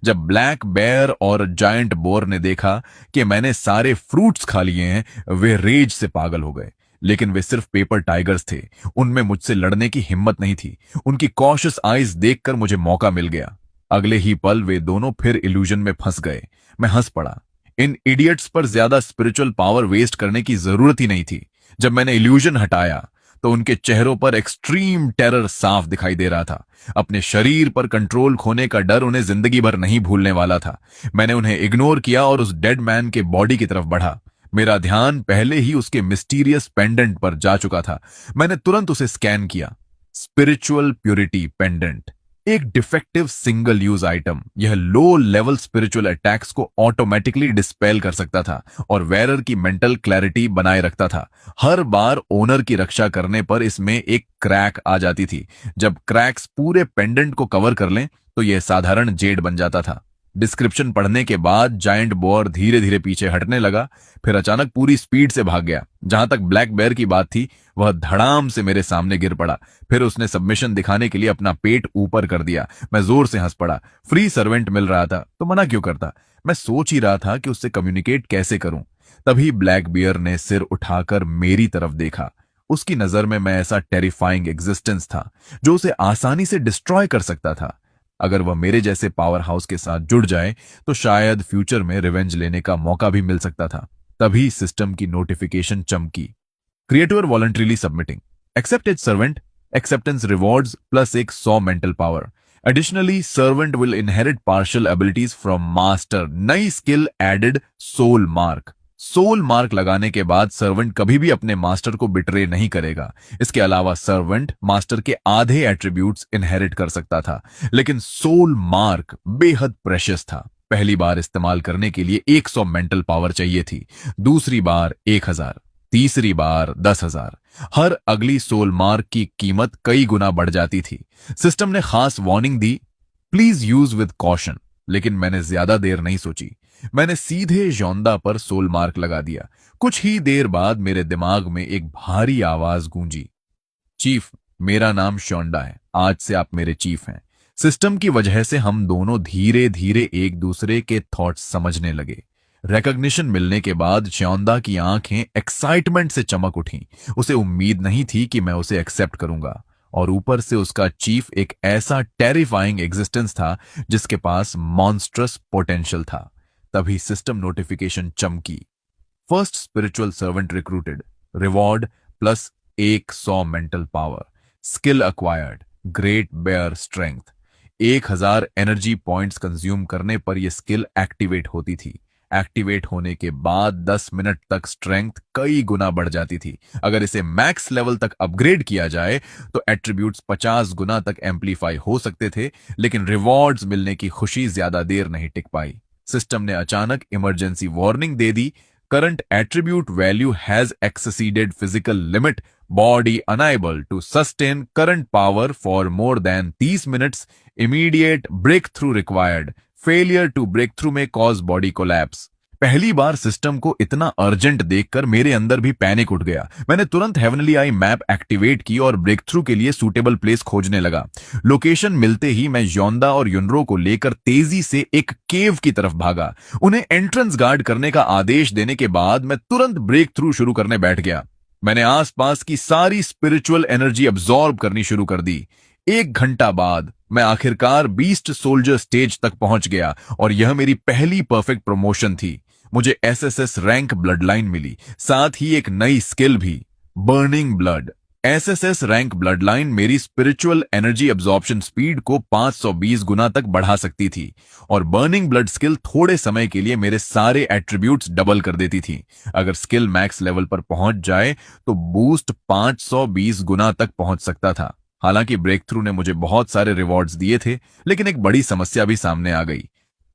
जब ब्लैक बेयर और जायंट बोर ने देखा कि मैंने सारे फ्रूट्स खा लिए हैं, वे रेज से पागल हो गए। लेकिन वे सिर्फ पेपर टाइगर्स थे। उनमें मुझसे लड़ने की हिम्मत नहीं थी। उनकी कॉशियस आईज देखकर मुझे मौका मिल गया। अगले ही पल वे दोनों फिर इल्यूजन में फंस गए। मैं हंस पड़ा। इन इडियट्स पर ज्यादा स्पिरिचुअल पावर वेस्ट करने की जरूरत ही नहीं थी। जब मैंने इल्यूजन हटाया तो उनके चेहरों पर एक्सट्रीम टेरर साफ दिखाई दे रहा था। अपने शरीर पर कंट्रोल खोने का डर उन्हें जिंदगी भर नहीं भूलने वाला था। मैंने उन्हें इग्नोर किया और उस डेड मैन के बॉडी की तरफ बढ़ा। मेरा ध्यान पहले ही उसके मिस्टीरियस पेंडेंट पर जा चुका था। मैंने तुरंत उसे स्कैन किया। स्पिरिचुअल प्योरिटी पेंडेंट, एक डिफेक्टिव सिंगल यूज आइटम। यह लो लेवल स्पिरिचुअल अटैक्स को ऑटोमेटिकली डिस्पेल कर सकता था और वेरर की मेंटल क्लैरिटी बनाए रखता था। हर बार ओनर की रक्षा करने पर इसमें एक क्रैक आ जाती थी। जब क्रैक्स पूरे पेंडेंट को कवर कर लें तो यह साधारण जेड बन जाता था। डिस्क्रिप्शन पढ़ने के बाद जायंट बोअर धीरे धीरे पीछे हटने लगा, फिर अचानक पूरी स्पीड से भाग गया। जहां तक ब्लैक बेयर की बात थी, वह धड़ाम से मेरे सामने गिर पड़ा। फिर उसने सबमिशन दिखाने के लिए अपना पेट ऊपर कर दिया। मैं जोर से हंस पड़ा। फ्री सर्वेंट मिल रहा था तो मना क्यों करता। मैं सोच ही रहा था कि उससे कम्युनिकेट कैसे करूं। तभी ब्लैक बियर ने सिर उठाकर मेरी तरफ देखा। उसकी नजर में मैं ऐसा टेरिफाइंग एग्जिस्टेंस था जो उसे आसानी से डिस्ट्रॉय कर सकता था। अगर वह मेरे जैसे पावर हाउस के साथ जुड़ जाए तो शायद फ्यूचर में रिवेंज लेने का मौका भी मिल सकता था। तभी सिस्टम की नोटिफिकेशन चमकी। Creator voluntarily submitting accepted servant, acceptance rewards plus एक 100 mental power. Additionally servant will inherit partial abilities from master. नई skill added, soul mark. Soul mark लगाने के बाद सर्वेंट कभी भी अपने मास्टर को बिट्रे नहीं करेगा। इसके अलावा सर्वेंट मास्टर के आधे एट्रीब्यूट्स इनहेरिट कर सकता था, लेकिन सोल मार्क बेहद प्रेशियस था। पहली बार इस्तेमाल करने के लिए 100 मेंटल पावर चाहिए थी, दूसरी बार 1000, तीसरी बार 10,000। हर अगली सोल मार्क की कीमत कई गुना बढ़ जाती थी। सिस्टम ने खास warning the, please use with caution. लेकिन मैंने ज्यादा देर नहीं सोची। मैंने सीधे जोंदा पर सोल मार्क लगा दिया। कुछ ही देर बाद मेरे दिमाग में एक भारी आवाज गूंजी, चीफ, मेरा नाम शोंडा है, आज से आप मेरे चीफ हैं। सिस्टम की वजह से हम दोनों धीरे धीरे एक दूसरे के थॉट्स समझने लगे। रिकॉग्निशन मिलने के बाद श्योंदा की आंखें एक्साइटमेंट से चमक उठी। उसे उम्मीद नहीं थी कि मैं उसे एक्सेप्ट करूंगा, और ऊपर से उसका चीफ एक ऐसा टेरिफाइंग एग्जिस्टेंस था जिसके पास मॉन्स्ट्रस पोटेंशियल था। तभी सिस्टम नोटिफिकेशन चमकी, first spiritual servant recruited, reward plus 100 mental power, skill acquired, great bear strength. 1000 energy points consume करने पर यह स्किल एक्टिवेट होती थी। एक्टिवेट होने के बाद 10 मिनट तक स्ट्रेंथ कई गुना बढ़ जाती थी। अगर इसे मैक्स लेवल तक अपग्रेड किया जाए तो एट्रीब्यूट्स 50 गुना तक एम्पलीफाई हो सकते थे, लेकिन रिवॉर्ड्स मिलने की खुशी ज्यादा देर नहीं टिक पाई। सिस्टम ने अचानक इमरजेंसी वार्निंग दे दी, current attribute value has exceeded physical limit, body unable to sustain current power for more than 30 minutes, immediate breakthrough required, failure to breakthrough में कॉज बॉडी कोलैप्स। पहली बार सिस्टम को इतना अर्जेंट देखकर मेरे अंदर भी पैनिक उठ गया। मैंने तुरंत हेवनली आई मैप एक्टिवेट की और ब्रेक थ्रू के लिए सूटेबल प्लेस खोजने लगा। लोकेशन मिलते ही मैं योंदा और युनरो को लेकर तेजी से एक केव की तरफ भागा। उन्हें एंट्रेंस गार्ड करने का आदेश देने के बाद मैं तुरंत ब्रेक थ्रू शुरू करने बैठ गया। मैंने आसपास की सारी स्पिरिचुअल एनर्जी अब्सॉर्ब करनी शुरू कर दी। 1 घंटा बाद मैं आखिरकार बीस्ट सोल्जर स्टेज तक पहुंच गया, और यह मेरी पहली परफेक्ट प्रमोशन थी। मुझे एसएसएस रैंक ब्लड लाइन मिली, साथ ही एक नई स्किल भी, burning blood. SSS rank blood line मेरी स्पिरिचुअल एनर्जी अब्जॉर्प्शन स्पीड को 520 गुना तक बढ़ा सकती थी, और बर्निंग ब्लड स्किल थोड़े समय के लिए मेरे सारे एट्रीब्यूट्स डबल कर देती थी। अगर स्किल मैक्स लेवल पर पहुंच जाए तो बूस्ट 520 गुना तक पहुंच सकता था। हालांकि ब्रेक थ्रू ने मुझे बहुत सारे रिवॉर्ड्स दिए थे, लेकिन एक बड़ी समस्या भी सामने आ गई।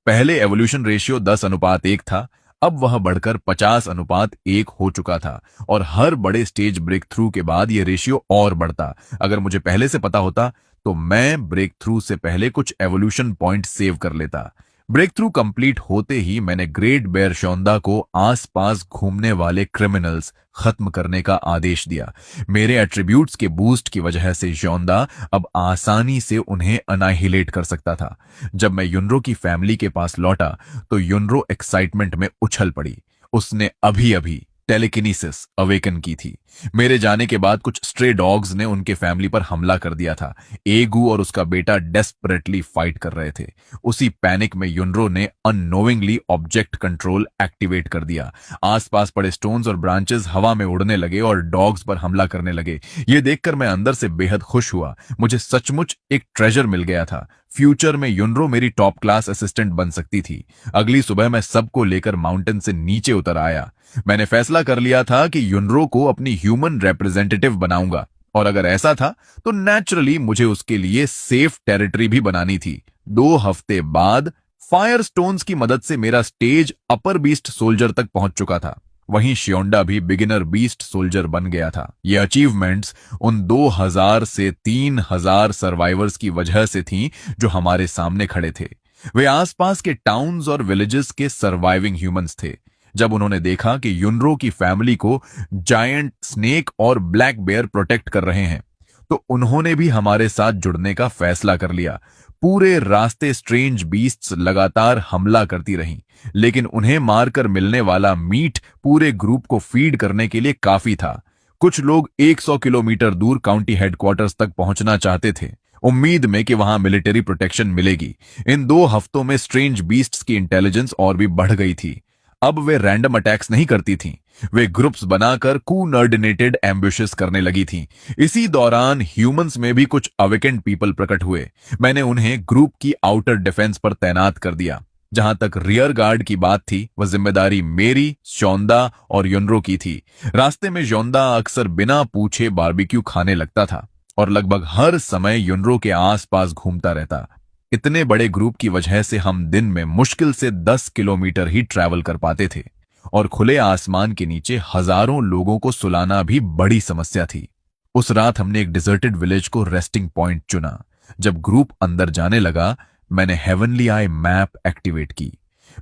पहले एवोल्यूशन रेशियो 10:1 था, अब वह बढ़कर 50:1 हो चुका था, और हर बड़े स्टेज ब्रेक थ्रू के बाद यह रेशियो और बढ़ता। अगर मुझे पहले से पता होता तो मैं ब्रेक थ्रू से पहले कुछ एवोल्यूशन पॉइंट सेव कर लेता। ब्रेक थ्रू कंप्लीट होते ही मैंने ग्रेट बेयर शोंदा को आसपास घूमने वाले क्रिमिनल्स खत्म करने का आदेश दिया। मेरे एट्रीब्यूट्स के बूस्ट की वजह से शोंदा अब आसानी से उन्हें अनाहिलेट कर सकता था। जब मैं युनरो की फैमिली के पास लौटा तो युनरो एक्साइटमेंट में उछल पड़ी। उसने अभी अभी टेलीकिनेसिस अवेकन की थी। मेरे जाने के बाद कुछ स्ट्रे डॉग्स ने उनके फैमिली पर हमला कर दिया था। एगू और उसका बेटा डेस्परेटली फाइट कर रहे थे। उसी पैनिक में युनरो ने अननोइंगली ऑब्जेक्ट कंट्रोल एक्टिवेट कर दिया। आसपास पड़े स्टोन्स और ब्रांचेस हवा में उड़ने लगे और डॉग्स पर हमला करने लगे। ये देखकर मैं अंदर से बेहद खुश हुआ। मुझे सचमुच एक ट्रेजर मिल गया था। फ्यूचर में युनरो मेरी टॉप क्लास असिस्टेंट बन सकती थी। अगली सुबह मैं सबको लेकर माउंटेन से नीचे उतर आया। मैंने फैसला कर लिया था कि युनरो को अपनी ह्यूमन रिप्रेजेंटेटिव बनाऊंगा, और अगर ऐसा था तो नेचुरली मुझे उसके लिए सेफ टेरिटरी भी बनानी थी। 2 हफ्ते बाद फायर स्टोन्स की मदद से मेरा स्टेज अपर बीस्ट सोल्जर तक पहुंच चुका था। वहीं श्योंडा भी बिगिनर बीस्ट सोल्जर बन गया था। ये अचीवमेंट्स उन 2000 से 3000 सर्वाइवर्स की वजह से थीं जो हमारे सामने खड़े थे। वे आसपास के टाउन्स और विलेजेस के सर्वाइविंग ह्यूमंस थे। जब उन्होंने देखा कि युनरो की फैमिली को जायंट स्नेक और ब्लैक बेयर प्रोटेक्ट कर रहे हैं, तो उन्होंने भी हमारे साथ जुड़ने का फैसला कर लिया। पूरे रास्ते स्ट्रेंज बीस्ट्स लगातार हमला करती रहीं, लेकिन उन्हें मारकर मिलने वाला मीट पूरे ग्रुप को फीड करने के लिए काफी था। कुछ लोग 100 किलोमीटर दूर काउंटी हेडक्वार्टर्स तक पहुंचना चाहते थे, उम्मीद में कि वहां मिलिट्री प्रोटेक्शन मिलेगी। इन 2 हफ्तों में स्ट्रेंज बीस्ट्स की इंटेलिजेंस और भी बढ़ गई थी। अब वे रैंडम अटैक्स नहीं करती थीं, वे ग्रुप्स बनाकर कोऑर्डिनेटेड एम्बुशेस करने लगी थीं। इसी दौरान ह्यूमंस में भी कुछ अवेकेंड पीपल प्रकट हुए। मैंने उन्हें ग्रुप की आउटर डिफेंस पर तैनात कर दिया। जहां तक रियर गार्ड की बात थी, वह जिम्मेदारी मेरी, शोंदा और युनरो की थी। रास्ते में शोंदा अक्सर बिना पूछे बारबेक्यू खाने लगता था और लगभग हर समय युनरो के आसपास घूमता रहता। इतने बड़े ग्रुप की वजह से हम दिन में मुश्किल से 10 किलोमीटर ही ट्रैवल कर पाते थे, और खुले आसमान के नीचे हजारों लोगों को सुलाना भी बड़ी समस्या थी। उस रात हमने एक डिजर्टेड विलेज को रेस्टिंग पॉइंट चुना। जब ग्रुप अंदर जाने लगा, मैंने हेवनली आई मैप एक्टिवेट की।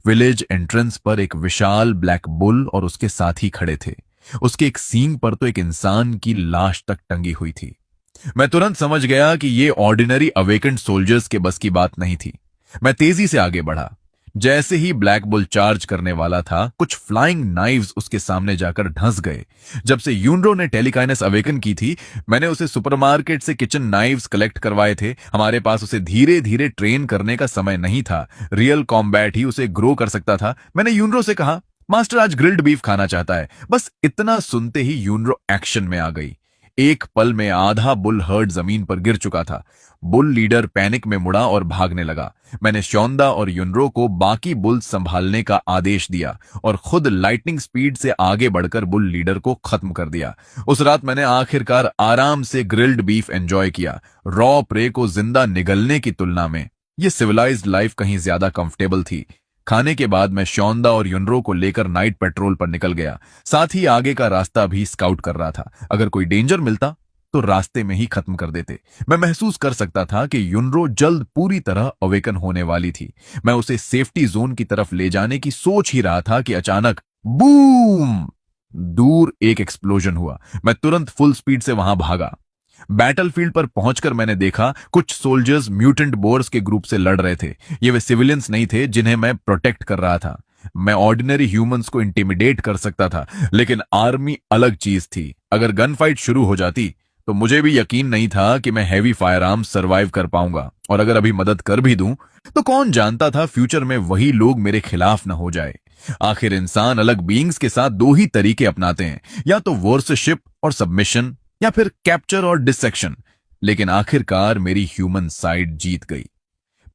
विलेज एंट्रेंस पर एक विशाल ब्लैक बुल और उसके साथी खड़े थे। उसके एक सींग पर तो एक इंसान की लाश तक टंगी हुई थी। मैं तुरंत समझ गया कि ये ऑर्डिनरी अवेकेंड सोल्जर्स के बस की बात नहीं थी। मैं तेजी से आगे बढ़ा। जैसे ही ब्लैक बुल चार्ज करने वाला था, कुछ फ्लाइंग नाइव्स उसके सामने जाकर धंस गए। जब से यूनरो ने टेलीकाइनेस अवेकन की थी, मैंने उसे सुपरमार्केट से किचन नाइव्स कलेक्ट करवाए थे। हमारे पास उसे धीरे धीरे ट्रेन करने का समय नहीं था। रियल कॉम्बैट ही उसे ग्रो कर सकता था। मैंने यूनरो से कहा, मास्टर आज ग्रिल्ड बीफ खाना चाहता है। बस इतना सुनते ही यूनरो एक्शन में आ गई। एक पल में आधा बुल हर्ड जमीन पर गिर चुका था। बुल लीडर पैनिक में मुड़ा और भागने लगा। मैंने शोंदा और युनरो को बाकी बुल संभालने का आदेश दिया और खुद लाइटनिंग स्पीड से आगे बढ़कर बुल लीडर को खत्म कर दिया। उस रात मैंने आखिरकार आराम से ग्रिल्ड बीफ एंजॉय किया। रॉ प्रे को जिंदा निगलने की तुलना में यह सिविलाइज्ड लाइफ कहीं ज्यादा कंफर्टेबल थी। खाने के बाद मैं शोंदा और युनरो को लेकर नाइट पेट्रोल पर निकल गया। साथ ही आगे का रास्ता भी स्काउट कर रहा था। अगर कोई डेंजर मिलता तो रास्ते में ही खत्म कर देते। मैं महसूस कर सकता था कि युनरो जल्द पूरी तरह अवेकन होने वाली थी। मैं उसे सेफ्टी जोन की तरफ ले जाने की सोच ही रहा था कि अचानक बूम! दूर एक एक्सप्लोजन हुआ। मैं तुरंत फुल स्पीड से वहां भागा। बैटलफील्ड पर पहुंचकर मैंने देखा कुछ सोल्जर्स म्यूटेंट बोर्स के ग्रुप से लड़ रहे थे। ये वे सिविलियंस नहीं थे जिन्हें मैं प्रोटेक्ट कर रहा था। मैं ऑर्डिनरी ह्यूमंस को इंटिमिडेट कर सकता था, लेकिन आर्मी अलग चीज थी। अगर गन फाइट शुरू हो जाती तो मुझे भी यकीन नहीं था कि मैं हैवी फायर आर्म्स सर्वाइव कर पाऊंगा, और अगर अभी मदद कर भी दूं तो कौन जानता था फ्यूचर में वही लोग मेरे खिलाफ न हो जाए। आखिर इंसान अलग बीइंग्स के साथ 2 ही तरीके अपनाते हैं, या तो वॉरशिप और सबमिशन, या फिर कैप्चर और डिसेक्शन। लेकिन आखिरकार मेरी ह्यूमन साइड जीत गई।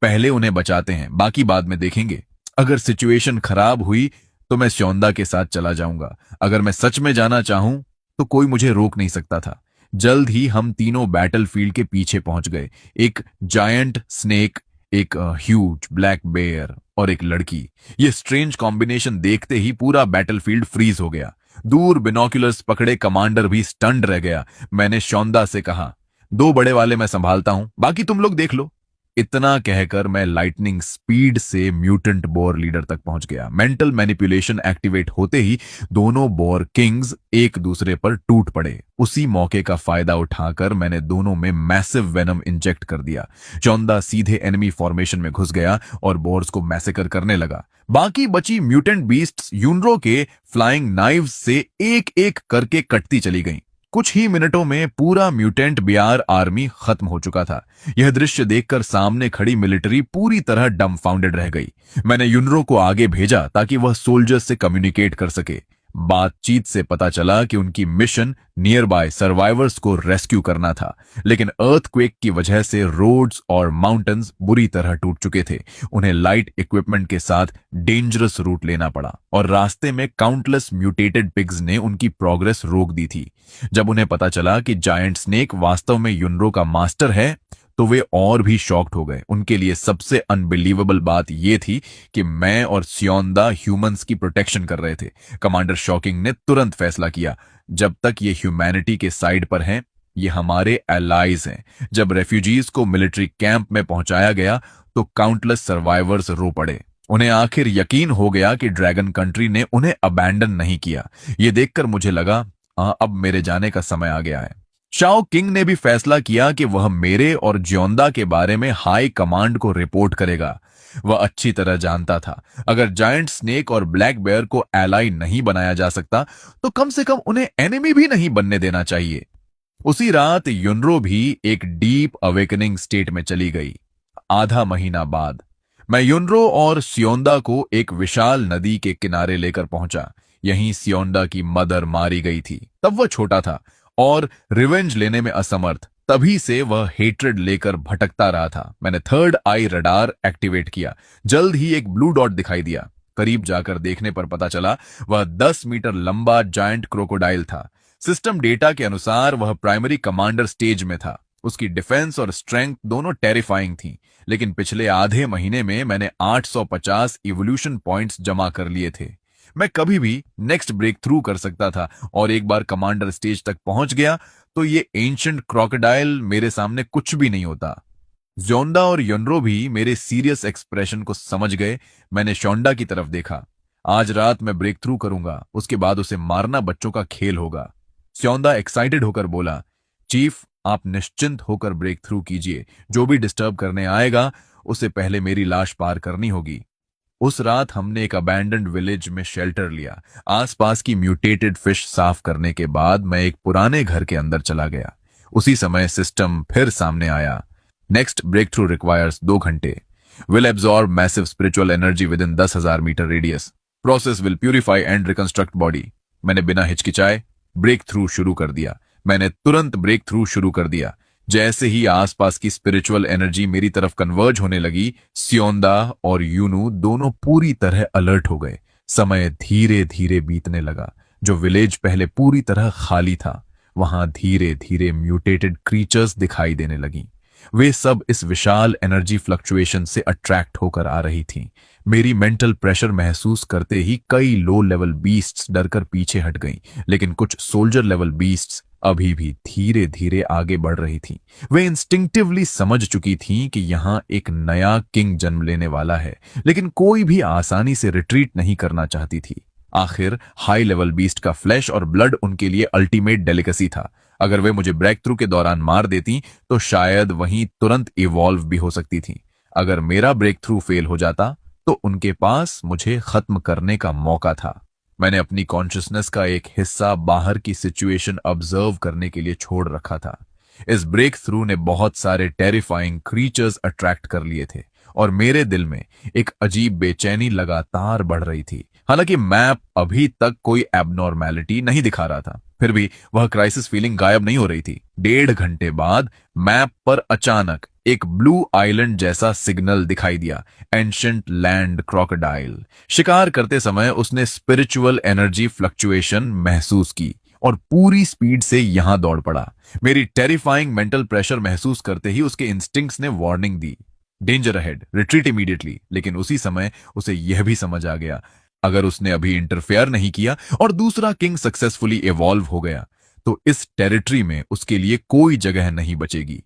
पहले उन्हें बचाते हैं, बाकी बाद में देखेंगे। अगर सिचुएशन खराब हुई तो मैं शोंदा के साथ चला जाऊंगा। अगर मैं सच में जाना चाहूं तो कोई मुझे रोक नहीं सकता था। जल्द ही हम तीनों बैटलफील्ड के पीछे पहुंच गए। एक जायंट स्नेक, एक ह्यूज ब्लैक बेयर और एक लड़की। ये स्ट्रेंज कॉम्बिनेशन देखते ही पूरा बैटलफील्ड फ्रीज हो गया। दूर बिनोक्यूलर्स पकड़े कमांडर भी स्टन्ड रह गया। मैंने शोंदा से कहा, 2 बड़े वाले मैं संभालता हूं, बाकी तुम लोग देख लो। इतना कहकर मैं लाइटनिंग स्पीड से म्यूटेंट बोर लीडर तक पहुंच गया। मेंटल मैनिपुलेशन एक्टिवेट होते ही दोनों बोर किंग्स एक दूसरे पर टूट पड़े। उसी मौके का फायदा उठाकर मैंने दोनों में मैसिव वेनम इंजेक्ट कर दिया। चौंदा सीधे एनिमी फॉर्मेशन में घुस गया और बोर्स को मैसेकर करने लगा। बाकी बची म्यूटेंट बीस्ट्स यूनरो के फ्लाइंग नाइव्स से एक एक करके कटती चली गईं। कुछ ही मिनटों में पूरा म्यूटेंट बियार आर्मी खत्म हो चुका था। यह दृश्य देखकर सामने खड़ी मिलिट्री पूरी तरह डम्फाउंडेड रह गई। मैंने यूनरो को आगे भेजा ताकि वह सोल्जर्स से कम्युनिकेट कर सके। बातचीत से पता चला कि उनकी मिशन नियर बाय सर्वाइवर्स को रेस्क्यू करना था, लेकिन अर्थक्वेक की वजह से रोड्स और माउंटेन्स बुरी तरह टूट चुके थे। उन्हें लाइट इक्विपमेंट के साथ डेंजरस रूट लेना पड़ा और रास्ते में काउंटलेस म्यूटेटेड पिग्स ने उनकी प्रोग्रेस रोक दी थी। जब उन्हें पता चला कि जायंट स्नेक वास्तव में यूनरो का मास्टर है तो वे और भी शॉक्ड हो गए। उनके लिए सबसे अनबिलीवेबल बात यह थी कि मैं और सियोंदा ह्यूमंस की प्रोटेक्शन कर रहे थे। कमांडर शॉकिंग ने तुरंत फैसला किया, जब तक ये ह्यूमैनिटी के साइड पर हैं, ये हमारे एलाइज हैं। जब रेफ्यूजीज को मिलिट्री कैंप में पहुंचाया गया तो काउंटलेस सर्वाइवर्स रो पड़े। उन्हें आखिर यकीन हो गया कि ड्रैगन कंट्री ने उन्हें अबैंडन नहीं किया। ये देखकर मुझे लगा अब मेरे जाने का समय आ गया है। शाओ किंग ने भी फैसला किया कि वह मेरे और ज्योंदा के बारे में हाई कमांड को रिपोर्ट करेगा। वह अच्छी तरह जानता था, अगर जायंट स्नेक और ब्लैक बेयर को एलाई नहीं बनाया जा सकता तो कम से कम उन्हें एनिमी भी नहीं बनने देना चाहिए। उसी रात यूनरो भी एक डीप अवेकनिंग स्टेट में चली गई। आधा महीना बाद मैं यूनरो और सियोंदा को एक विशाल नदी के किनारे लेकर पहुंचा। यहीं सियोंदा की मदर मारी गई थी। तब वह छोटा था और रिवेंज लेने में असमर्थ। तभी से वह हेट्रेड लेकर भटकता रहा था। मैंने थर्ड आई रडार एक्टिवेट किया। जल्द ही एक ब्लू डॉट दिखाई दिया। करीब जाकर देखने पर पता चला वह 10 मीटर लंबा जायंट क्रोकोडाइल था। सिस्टम डेटा के अनुसार वह प्राइमरी कमांडर स्टेज में था। उसकी डिफेंस और स्ट्रेंथ दोनों टेरिफाइंग थी, लेकिन पिछले आधे महीने में मैंने 850 इवोल्यूशन पॉइंट्स जमा कर लिए थे। मैं कभी भी नेक्स्ट ब्रेक थ्रू कर सकता था और एक बार कमांडर स्टेज तक पहुंच गया तो ये एंशिएंट क्रोकोडाइल मेरे सामने कुछ भी नहीं होता। ज्योंदा और यूनरो भी मेरे सीरियस एक्सप्रेशन को समझ गए। मैंने शोंडा की तरफ देखा। आज रात मैं ब्रेक थ्रू करूंगा, उसके बाद उसे मारना बच्चों का खेल होगा। स्योंदा एक्साइटेड होकर बोला, चीफ आप निश्चिंत होकर ब्रेक थ्रू कीजिए। जो भी डिस्टर्ब करने आएगा उसे पहले मेरी लाश पार करनी होगी। उस रात हमने एक अबैंडन्ड विलेज में शेल्टर लिया। आसपास की म्यूटेटेड फिश साफ करने के बाद मैं एक पुराने घर के अंदर चला गया। उसी समय सिस्टम फिर सामने आया। नेक्स्ट ब्रेक थ्रू रिक्वायर्स 2 घंटे। Will absorb massive spiritual energy within 10,000 metre radius. Process will purify and reconstruct body. मैंने बिना हिचकिचाए ब्रेक थ्रू शुरू कर दिया। मैंने तुरंत ब्रेक थ्रू शुरू कर दिया। जैसे ही आसपास की स्पिरिचुअल एनर्जी मेरी तरफ कन्वर्ज होने लगी, सियोंदा और यूनू दोनों पूरी तरह अलर्ट हो गए। समय धीरे धीरे बीतने लगा। जो विलेज पहले पूरी तरह खाली था, वहां धीरे धीरे म्यूटेटेड क्रीचर्स दिखाई देने लगी। वे सब इस विशाल एनर्जी फ्लक्चुएशन से अट्रैक्ट होकर आ रही थीं। मेरी मेंटल प्रेशर महसूस करते ही कई लो लेवल बीस्ट्स डरकर पीछे हट गईं, लेकिन कुछ सोल्जर लेवल बीस्ट्स अभी भी धीरे धीरे आगे बढ़ रही थीं। वे इंस्टिंक्टिवली समझ चुकी थीं कि यहां एक नया किंग जन्म लेने वाला है, लेकिन कोई भी आसानी से रिट्रीट नहीं करना चाहती थी। आखिर हाई लेवल बीस्ट का फ्लैश और ब्लड उनके लिए अल्टीमेट डेलिकेसी था। अगर वे मुझे ब्रेक थ्रू के दौरान मार देती तो शायद वहीं तुरंत इवॉल्व भी हो सकती थी। अगर मेरा ब्रेक थ्रू फेल हो जाता तो उनके पास मुझे खत्म करने का मौका था। मैंने अपनी कॉन्शियसनेस का एक हिस्सा बाहर की सिचुएशन ऑब्जर्व करने के लिए छोड़ रखा था। इस ब्रेक थ्रू ने बहुत सारे टेरिफाइंग क्रीचर्स अट्रैक्ट कर लिए थे और मेरे दिल में एक अजीब बेचैनी लगातार बढ़ रही थी। हालांकि मैप अभी तक कोई एबनॉर्मैलिटी नहीं दिखा रहा था, फिर भी वह क्राइसिस फीलिंग गायब नहीं हो रही थी। 1.5 घंटे बाद मैप पर अचानक एक ब्लू आइलैंड जैसा सिग्नल दिखाई दिया। Ancient land crocodile. शिकार करते समय उसने स्पिरिचुअल एनर्जी फ्लक्चुएशन महसूस की और पूरी स्पीड से यहां दौड़ पड़ा। मेरी टेरिफाइंग मेंटल प्रेशर महसूस करते ही उसके इंस्टिंक्ट्स ने वार्निंग दी, डेंजर अहेड, रिट्रीट इमीडिएटली। लेकिन उसी समय उसे यह भी समझ आ गया, अगर उसने अभी इंटरफेयर नहीं किया और दूसरा किंग सक्सेसफुली इवॉल्व हो गया तो इस टेरिटरी में उसके लिए कोई जगह नहीं बचेगी।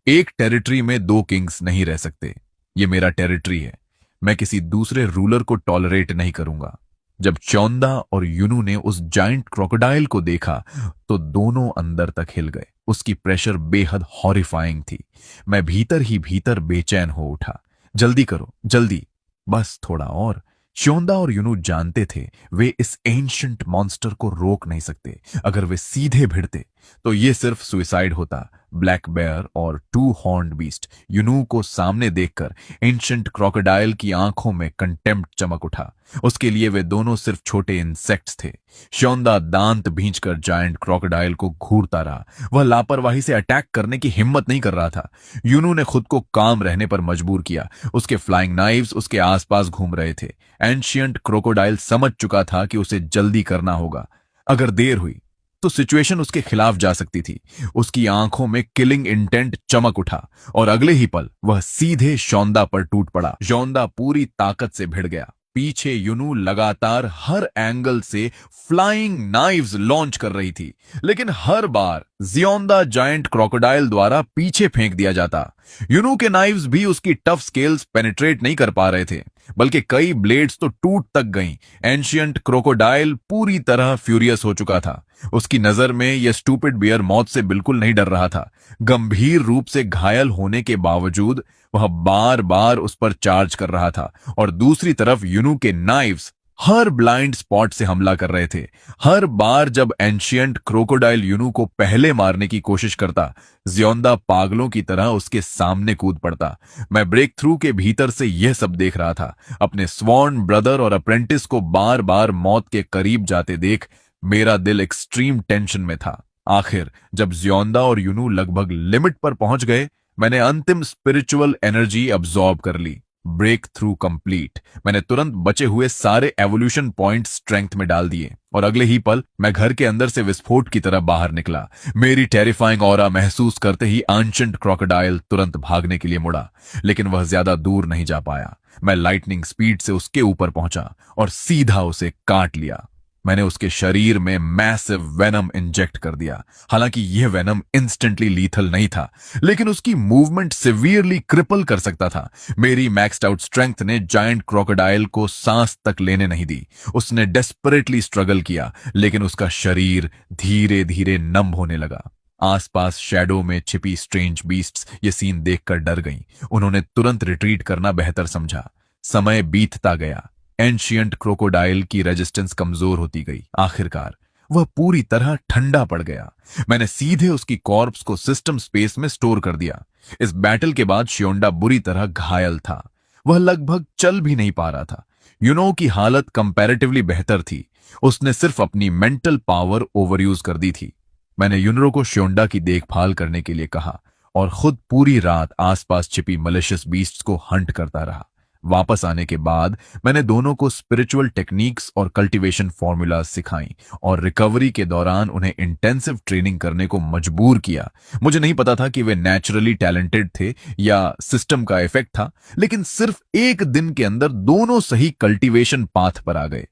एक टेरिटरी में दो किंग्स नहीं रह सकते। ये मेरा टेरिटरी है। मैं किसी दूसरे रूलर को टॉलरेट नहीं करूंगा। जब चौंदा और यूनू ने उस जाइंट क्रोकोडाइल को देखा तो दोनों अंदर तक हिल गए। उसकी प्रेशर बेहद हॉरिफाइंग थी। मैं भीतर ही भीतर बेचैन हो उठा। जल्दी करो, जल्दी, बस थोड़ा और। श्योंदा और यूनू जानते थे वे इस एंशंट मॉन्स्टर को रोक नहीं सकते। अगर वे सीधे भिड़ते तो ये सिर्फ सुइसाइड होता। ब्लैक बेयर और टू हॉर्न्ड बीस्ट यूनू को सामने देखकर एंशंट क्रोकोडाइल की आंखों में कंटेम्प्ट चमक उठा। उसके लिए वे दोनों सिर्फ छोटे इंसेक्ट्स थे। श्योंदा दांत भींचकर जायंट क्रोकोडाइल को घूरता रहा। वह लापरवाही से अटैक करने की हिम्मत नहीं कर रहा था। यूनू ने खुद को काम रहने पर मजबूर किया। उसके फ्लाइंग नाइव्स उसके आसपास घूम रहे थे। एंशियंट क्रोकोडाइल समझ चुका था कि उसे जल्दी करना होगा। अगर देर हुई तो सिचुएशन उसके खिलाफ जा सकती थी। उसकी आंखों में किलिंग इंटेंट चमक उठा और अगले ही पल वह सीधे श्योंदा पर टूट पड़ा। श्योंदा पूरी ताकत से भिड़ गया। पीछे यूनू लगातार हर एंगल से फ्लाइंग नाइव्स लॉन्च कर रही थी, लेकिन हर बार जियोंदा जायंट क्रोकोडाइल द्वारा पीछे फेंक दिया जाता। यूनू के नाइव्स भी उसकी टफ स्केल्स पेनिट्रेट नहीं कर पा रहे थे, बल्कि कई ब्लेड्स तो टूट तक गईं। एंशियंट क्रोकोडाइल पूरी तरह फ्यूरियस हो चुका था। उसकी नजर में यह स्टूपिड बियर मौत से बिल्कुल नहीं डर रहा था। गंभीर रूप से घायल होने के बावजूद वह बार बार उस पर चार्ज कर रहा था और दूसरी तरफ यूनू के नाइव्स हर ब्लाइंड स्पॉट से हमला कर रहे थे। हर बार जब एंशियंट क्रोकोडाइल यूनू को पहले मारने की कोशिश करता, जियोंदा पागलों की तरह उसके सामने कूद पड़ता। मैं ब्रेक थ्रू के भीतर से यह सब देख रहा था। अपने स्वॉर्न ब्रदर और अप्रेंटिस को बार बार मौत के करीब जाते देख मेरा दिल एक्सट्रीम टेंशन में था। आखिर जब जियोंदा और यूनू लगभग लिमिट पर पहुंच गए, मैंने अंतिम स्पिरिचुअल एनर्जी अब्सॉर्ब कर ली। Break through complete. मैंने तुरंत बचे हुए सारे एवोल्यूशन पॉइंट स्ट्रेंथ में डाल दिए और अगले ही पल मैं घर के अंदर से विस्फोट की तरह बाहर निकला। मेरी टेरिफाइंग ऑरा महसूस करते ही एंशिएंट क्रोकोडाइल तुरंत भागने के लिए मुड़ा, लेकिन वह ज्यादा दूर नहीं जा पाया। मैं लाइटनिंग स्पीड से उसके ऊपर पहुंचा और सीधा उसे काट लिया। मैंने उसके शरीर में मैसिव वेनम इंजेक्ट कर दिया। हालांकि यह वेनम इंस्टेंटली लीथल नहीं था, लेकिन उसकी मूवमेंट सिवियरली क्रिपल कर सकता था। मेरी मैक्स्ड आउट स्ट्रेंथ ने जायंट क्रोकोडाइल को सांस तक लेने नहीं दी। उसने डेस्परेटली स्ट्रगल किया, लेकिन उसका शरीर धीरे धीरे नम होने लगा। आसपास शैडो में छिपी स्ट्रेंज बीस्ट्स ये सीन देखकर डर गईं। उन्होंने तुरंत रिट्रीट करना बेहतर समझा। समय बीतता गया। एंशियंट क्रोकोडाइल की रेजिस्टेंस कमजोर होती गई। आखिरकार वह पूरी तरह ठंडा पड़ गया। मैंने सीधे उसकी कॉर्प्स को सिस्टम स्पेस में स्टोर कर दिया। इस बैटल के बाद श्योंडा बुरी तरह घायल था। वह लगभग चल भी नहीं पा रहा था। यूनो की हालत कंपैरेटिवली बेहतर थी। उसने सिर्फ अपनी मेंटल पावर ओवरयूज कर दी थी। मैंने यूनरो को श्योंडा की देखभाल करने के लिए कहा और खुद पूरी रात आसपास छिपी मलिशियस बीस्ट्स को हंट करता रहा। वापस आने के बाद मैंने दोनों को स्पिरिचुअल टेक्निक्स और कल्टीवेशन फॉर्मूलाज सिखाई और रिकवरी के दौरान उन्हें इंटेंसिव ट्रेनिंग करने को मजबूर किया। मुझे नहीं पता था कि वे नेचुरली टैलेंटेड थे या सिस्टम का इफेक्ट था, लेकिन सिर्फ एक दिन के अंदर दोनों सही कल्टीवेशन पाथ पर आ गए।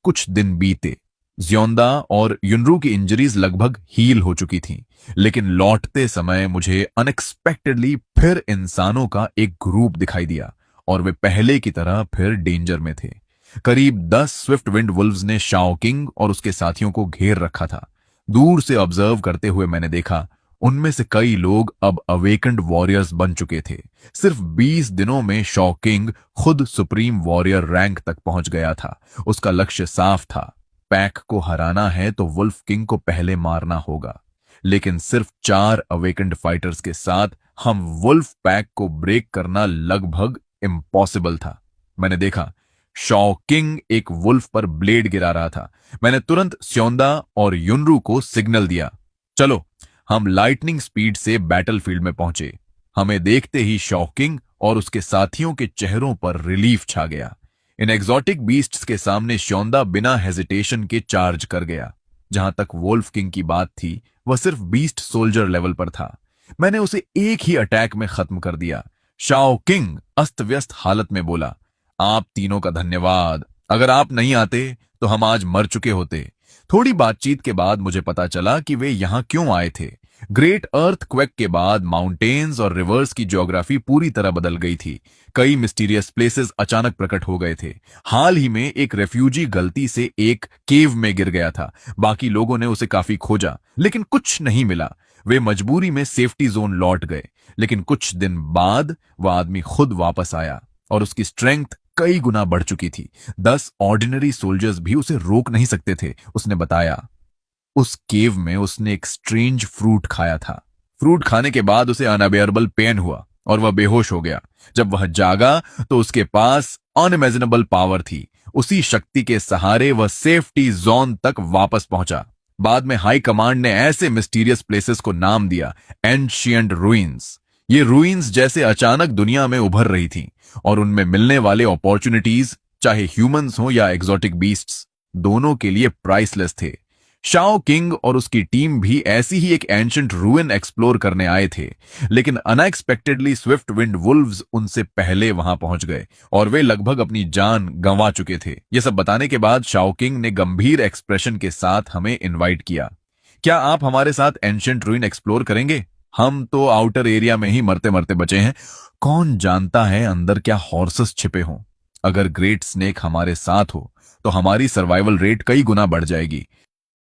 कुछ दिन बीते। जियोंदा और युनरू की इंजरीज लगभग हील हो चुकी थीं, लेकिन लौटते समय मुझे अनएक्सपेक्टेडली फिर इंसानों का एक ग्रुप दिखाई दिया और वे पहले की तरह फिर डेंजर में थे। करीब 10 स्विफ्ट विंड वुल्व्स ने शाओ किंग और उसके साथियों को घेर रखा था। दूर से ऑब्जर्व करते हुए मैंने देखा उनमें से कई लोग अब अवेकेंड वॉरियर्स बन चुके थे। सिर्फ 20 दिनों में शाओ किंग खुद सुप्रीम वॉरियर रैंक तक पहुंच गया था। उसका लक्ष्य साफ था, पैक को हराना है तो वुल्फ किंग को पहले मारना होगा। लेकिन सिर्फ 4 अवेकेंड फाइटर्स के साथ हम वुल्फ पैक को ब्रेक करना लगभग इम्पॉसिबल था। मैंने देखा शाओ किंग एक वुल्फ पर ब्लेड गिरा रहा था। मैंने तुरंत स्योंदा और युनरू को सिग्नल दिया, चलो। हम लाइटनिंग स्पीड से बैटलफील्ड में पहुंचे। हमें देखते ही शाओ किंग और उसके साथियों के चेहरों पर रिलीफ छा गया। इन एग्जॉटिक बीस्ट्स के सामने श्योंदा बिना हेजिटेशन के चार्ज कर गया। जहां तक वुल्फ किंग की बात थी, वह सिर्फ बीस्ट सोल्जर लेवल पर था। मैंने उसे एक ही अटैक में खत्म कर दिया। शाओ किंग अस्त व्यस्त हालत में बोला, आप तीनों का धन्यवाद। अगर आप नहीं आते तो हम आज मर चुके होते। थोड़ी बातचीत के बाद मुझे पता चला कि वे यहां क्यों आए थे। ग्रेट अर्थक्वेक के बाद माउंटेन्स और रिवर्स की ज्योग्राफी पूरी तरह बदल गई थी। कई मिस्टीरियस प्लेसेस अचानक प्रकट हो गए थे। हाल ही में एक रेफ्यूजी गलती से एक केव में गिर गया था। बाकी लोगों ने उसे काफी खोजा, लेकिन कुछ नहीं मिला। वे मजबूरी में सेफ्टी जोन लौट गए। लेकिन कुछ दिन बाद वह आदमी खुद वापस आया और उसकी स्ट्रेंथ कई गुना बढ़ चुकी थी। 10 ऑर्डिनरी सोल्जर्स भी उसे रोक नहीं सकते थे। उसने बताया, उस केव में उसने एक स्ट्रेंज फ्रूट खाया था। फ्रूट खाने के बाद उसे अनअबेयरेबल पेन हुआ और वह बेहोश हो गया। जब वह जागा तो उसके पास अनइमेजिनेबल पावर थी। उसी शक्ति के सहारे वह सेफ्टी जोन तक वापस पहुंचा। बाद में हाई कमांड ने ऐसे मिस्टीरियस प्लेसेस को नाम दिया एंशिएंट रूइंस। ये रूइंस जैसे अचानक दुनिया में उभर रही थी और उनमें मिलने वाले अपॉर्चुनिटीज, चाहे ह्यूमंस हो या एग्जोटिक बीस्ट्स, दोनों के लिए प्राइसलेस थे। शाओ किंग और उसकी टीम भी ऐसी ही एक एंशिएंट रूइन एक्सप्लोर करने आए थे, लेकिन अनएक्सपेक्टेडली स्विफ्ट विंड वुल्व्स उनसे पहले वहां पहुंच गए और वे लगभग अपनी जान गंवा चुके थे। ये सब बताने के बाद शाओ किंग ने गंभीर एक्सप्रेशन के साथ हमें इनवाइट किया, क्या आप हमारे साथ एंशिएंट रूइन एक्सप्लोर करेंगे? हम तो आउटर एरिया में ही मरते मरते बचे हैं। कौन जानता है अंदर क्या हॉर्सेस छिपे हों। अगर ग्रेट स्नेक हमारे साथ हो तो हमारी सर्वाइवल रेट कई गुना बढ़ जाएगी।